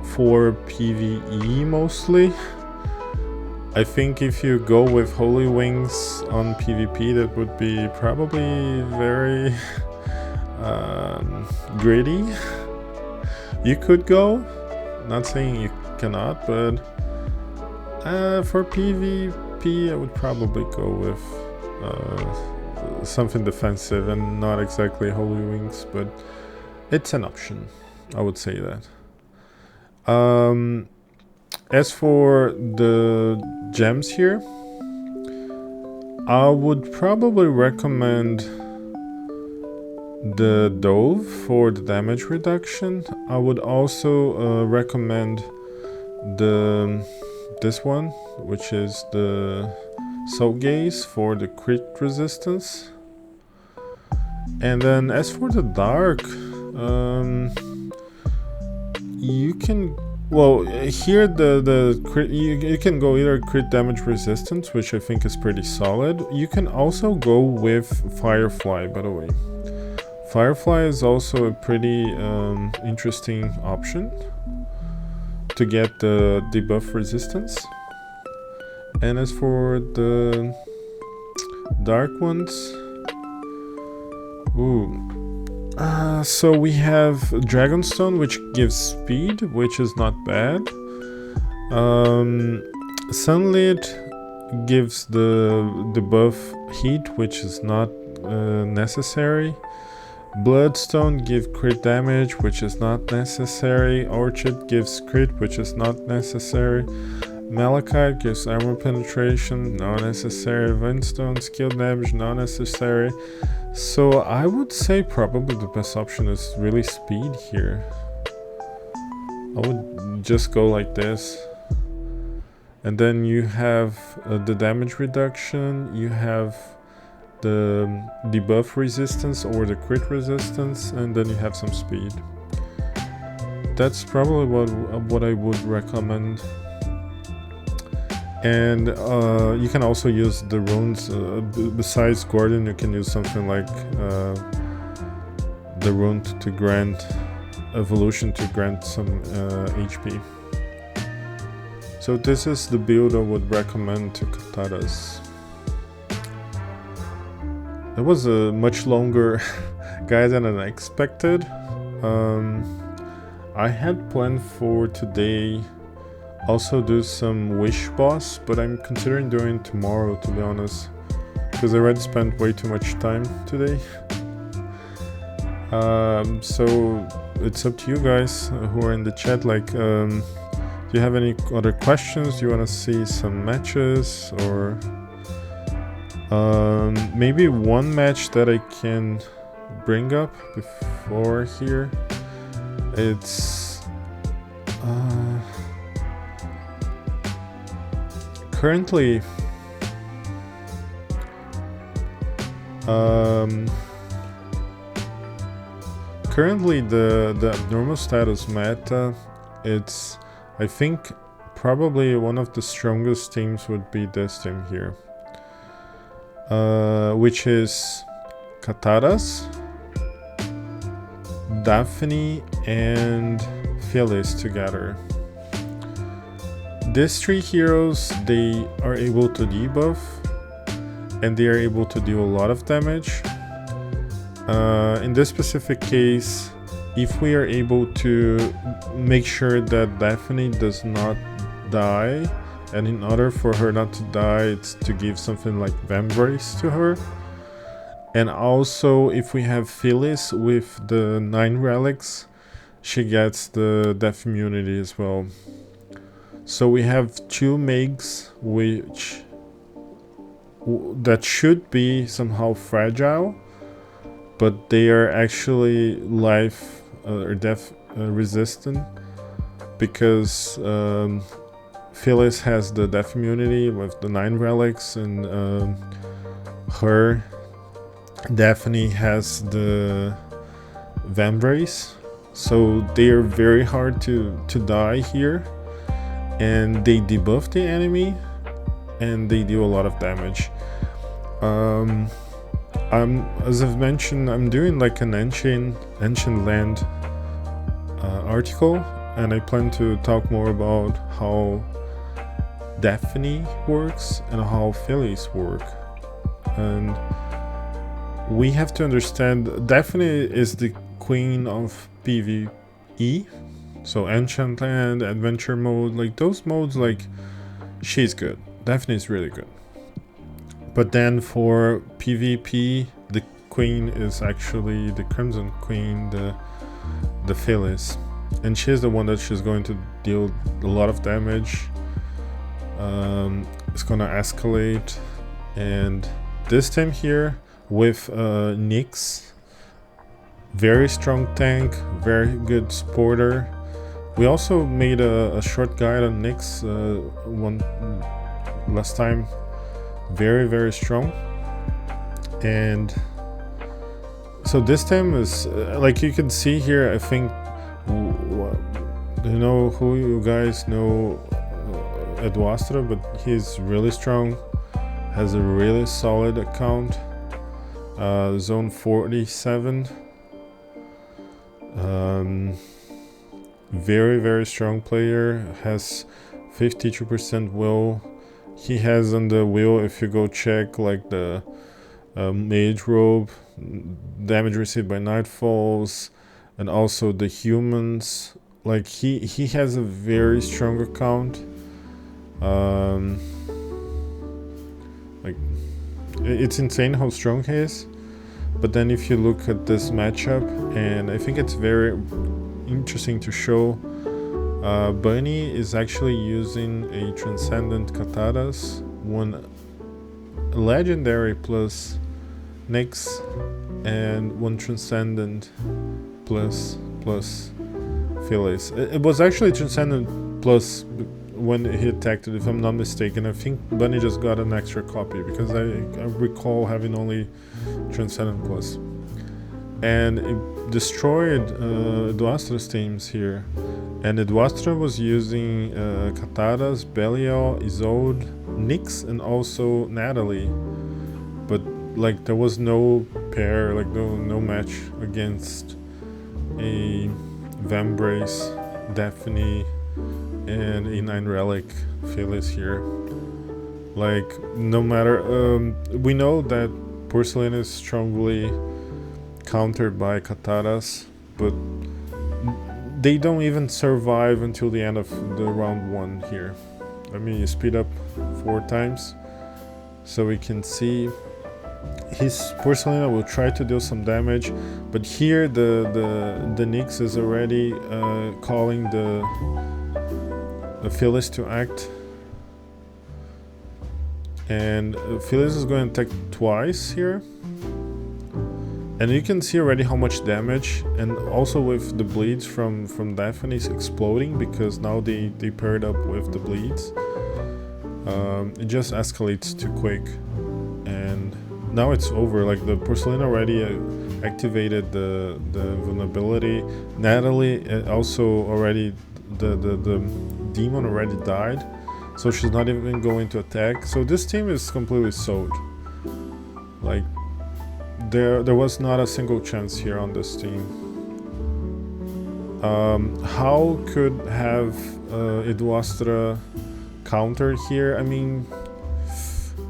For PvE mostly. I think if you go with Holy Wings on PvP, that would be probably very gritty. You could go, not saying you cannot, but for PvP I would probably go with something defensive and not exactly Holy Wings, but it's an option, I would say that. As for the gems here, I would probably recommend the Dove for the damage reduction. I would also recommend this one, which is the Soul Gaze for the crit resistance. And then as for the dark, you can, well, here the crit, you can go either crit damage resistance, which I think is pretty solid. You can also go with Firefly, by the way. Firefly is also a pretty interesting option to get the debuff resistance. And as for the dark ones, so we have Dragonstone, which gives speed, which is not bad. Sunlit gives the debuff heat, which is not necessary. Bloodstone gives crit damage, which is not necessary. Orchid gives crit, which is not necessary. Malachite gives armor penetration, not necessary. Veinstone skill damage, not necessary. So I would say probably the best option is really speed here. I would just go like this. And then you have the damage reduction, you have the debuff resistance or the crit resistance, and then you have some speed. That's probably what I would recommend. And you can also use the runes. Besides Guardian, you can use something like the rune to grant evolution, to grant some HP. So this is the build I would recommend to Kataras. It was a much longer guide than I expected. I had planned for today also do some wish boss, but I'm considering doing tomorrow, to be honest, because I already spent way too much time today. So it's up to you guys who are in the chat. Like, do you have any other questions? Do you want to see some matches, or maybe one match that I can bring up before here? It's currently the abnormal status meta, it's, I think probably one of the strongest teams would be this team here, which is Kataras, Daphne and Phyllis together. These three heroes, they are able to debuff and they are able to do a lot of damage. In this specific case, if we are able to make sure that Daphne does not die, and in order for her not to die, it's to give something like Vambrace to her. And also, if we have Phyllis with the 9 relics, she gets the death immunity as well. So we have 2 Megs that should be somehow fragile, but they are actually life or death resistant, because Phyllis has the death immunity with the 9 relics, and her Daphne has the Vambrace, so they are very hard to die here, and they debuff the enemy and they do a lot of damage. As I've mentioned, I'm doing like an ancient land article, and I plan to talk more about how Daphne works and how Phyllis work. And we have to understand, Daphne is the queen of PvE, so ancient land, adventure mode, like those modes, like she's good. Daphne is really good. But then for PvP, the queen is actually the Crimson Queen, the Phyllis, and she's the one that she's going to deal a lot of damage. It's gonna escalate, and this time here with Nyx, very strong tank, very good supporter. We also made a short guide on Nyx one last time. Very strong. And so this time is like you can see here, I think, you know who you guys know Edwastra, but he's really strong, has a really solid account, zone 47, very strong player, has 52% will. He has on the wheel, if you go check, like the mage robe, damage received by nightfalls, and also the humans. Like he has a very strong account. Like it's insane how strong he is. But then if you look at this matchup, and I think it's very interesting to show, Bunny is actually using a Transcendent Kataras, one Legendary plus Nyx, and one Transcendent plus Phyllis. It was actually Transcendent plus when he attacked it, if I'm not mistaken. I think Bunny just got an extra copy, because I recall having only Transcendent plus. And it destroyed Edwastra's teams here. And Edwastra was using Kataras, Belial, Isolde, Nyx, and also Natalie. But like there was no pair, like no match against a Vambrace, Daphne, and a 9 relic Phyllis here. Like no matter, we know that Porcelain is strongly countered by Kataras, but they don't even survive until the end of the round 1 here. Let me speed up 4 times so we can see. his Porcelina will try to do some damage, but here the Nyx is already calling the Phyllis to act, and Phyllis is going to attack twice here, and you can see already how much damage, and also with the bleeds from Daphne's exploding, because now they paired up with the bleeds. It just escalates too quick, and now it's over. Like the Porcelain already activated the vulnerability. Natalie also already the demon already died, so she's not even going to attack. So this team is completely sold. Like there was not a single chance here on this team. How could have Idwastra counter here? I mean,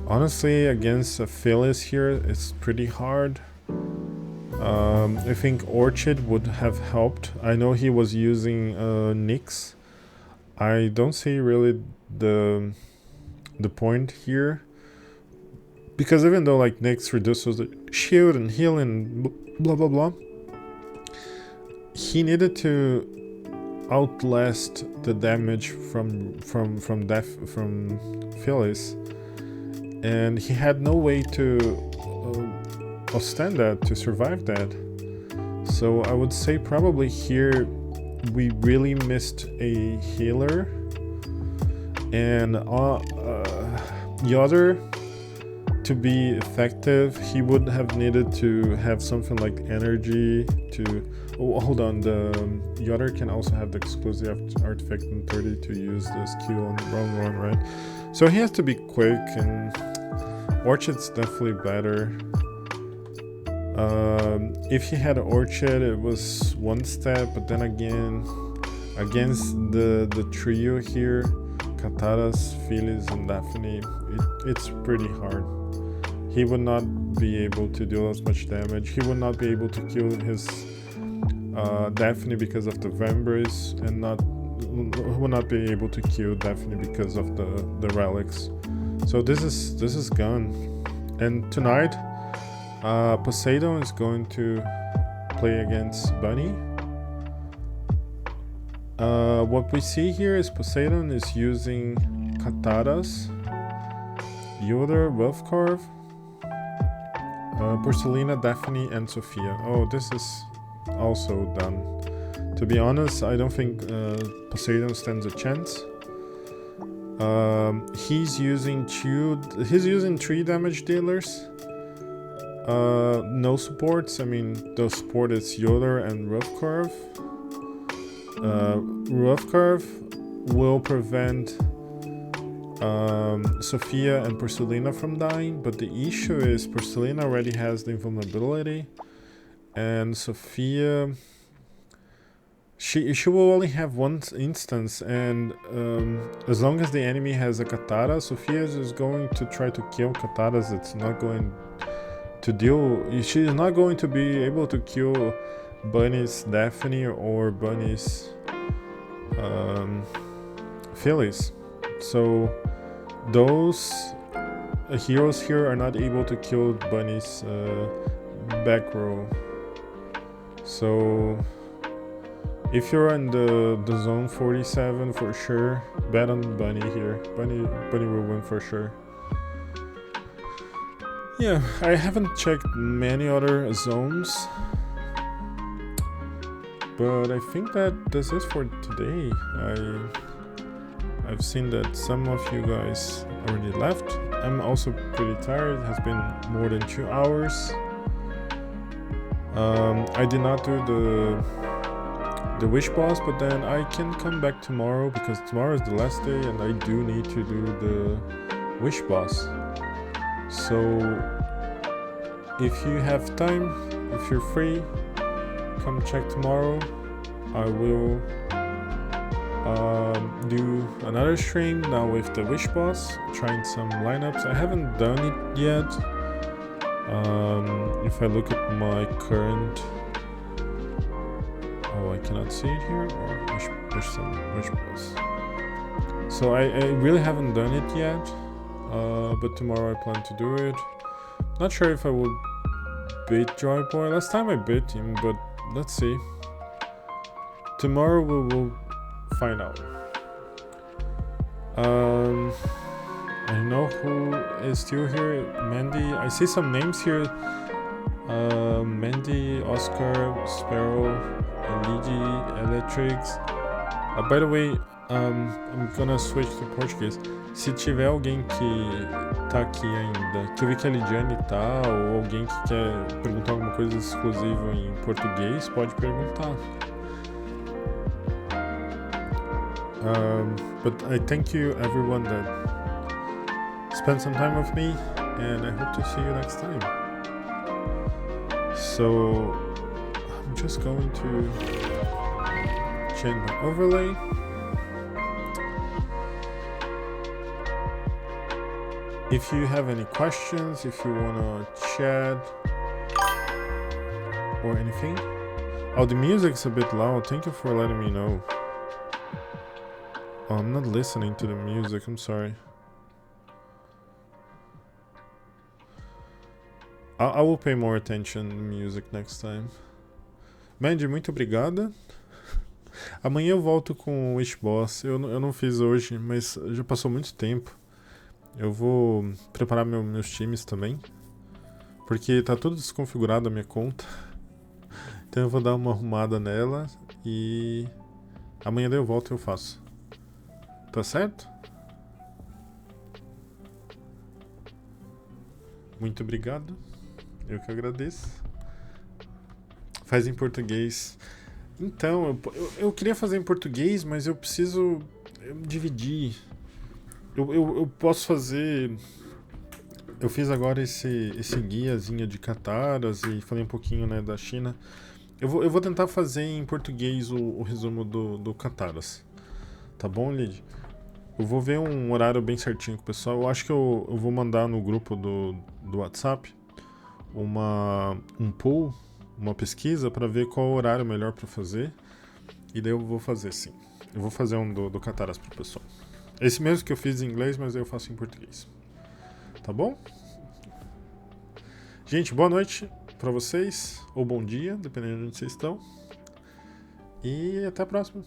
honestly, against a Phyllis here, it's pretty hard. I think Orchid would have helped. I know he was using Nyx. I don't see really the point here, because even though like Nyx reduces the shield and heal and blah blah blah, he needed to outlast the damage from Phyllis, and he had no way to withstand that, to survive that. So I would say probably here we really missed a healer, and Yoder, to be effective, he would have needed to have something like energy to... Oh, hold on, the Yoder can also have the exclusive artifact in 30 to use this Q on round 1, right? So he has to be quick, and Orchid's definitely better. If he had Orchid, it was one step, but then again, against the trio here, Kataras, Phyllis, and Daphne, it's pretty hard. He would not be able to deal as much damage. He would not be able to kill his Daphne because of the Vambrace, and will not be able to kill Daphne because of the relics. So this is gone. And tonight, Poseidon is going to play against Bunny. What we see here is Poseidon is using Kataras, Yoder, Wolfcarve, Porcelina, Daphne, and Sophia. Oh, this is also done. To be honest, I don't think Poseidon stands a chance. He's using 3 damage dealers. No supports. I mean, the support is Yoder and Wolfcarve. Wolfcarve will prevent Sophia and Porcelina from dying, but the issue is Porcelina already has the invulnerability, and Sophia, she will only have one instance, and as long as the enemy has a Katara, Sophia is going to try to kill Kataras. It's not going to deal. She is not going to be able to kill Bunny's Daphne or Bunny's Phyllis. So those heroes here are not able to kill Bunny's back row. So if you're in the zone 47, for sure bet on Bunny here. Bunny will win for sure. Yeah, I haven't checked many other zones, but I think this is for today. I've seen that some of you guys already left. I'm also pretty tired. It has been more than 2 hours. I did not do the wish boss, but then I can come back tomorrow, because tomorrow is the last day and I do need to do the wish boss. So if you have time, if you're free, come check tomorrow. I will do another stream now with the wish boss, trying some lineups. I haven't done it yet. If I look at my current, oh, I cannot see it here, or wish boss. So I really haven't done it yet, but tomorrow I plan to do it. Not sure if I will beat Joy Boy. Last time I beat him, but let's see. Tomorrow we will find out. I don't know who is still here. Mandy. I see some names here. Mandy, Oscar, Sparrow, Eligi, Electrics. By the way, I'm gonna switch to Português. Se tiver alguém que tá aqui ainda, que eu vi que a Lidiane tá, ou alguém que quer perguntar alguma coisa exclusiva em português, pode perguntar. But I thank you everyone that spent some time with me, and I hope to see you next time. So I'm just going to change my overlay. If you have any questions, if you wanna chat or anything. Oh, the music's a bit loud. Thank you for letting me know. Oh, I'm not listening to the music, I'm sorry. I will pay more attention to music next time. Mandy, muito obrigada. Amanhã eu volto com o Wish Boss. Eu não fiz hoje, mas já passou muito tempo. Eu vou preparar meus times também. Porque tá tudo desconfigurado a minha conta. Então eu vou dar uma arrumada nela. E amanhã daí eu volto e eu faço. Tá certo? Muito obrigado. Eu que agradeço. Faz em português. Então, eu queria fazer em português, mas eu preciso dividir. Eu posso fazer... Eu fiz agora esse guiazinho de Kataras e falei um pouquinho, né, da China. Eu vou tentar fazer em português o resumo do Kataras. Tá bom, Lid? Eu vou ver um horário bem certinho com o pessoal. Eu acho que eu vou mandar no grupo do WhatsApp um poll, uma pesquisa para ver qual o horário melhor para fazer. E daí eu vou fazer sim. Eu vou fazer um do Kataras pro pessoal. Esse mesmo que eu fiz em inglês, mas eu faço em português. Tá bom? Gente, boa noite para vocês. Ou bom dia, dependendo de onde vocês estão. E até a próxima.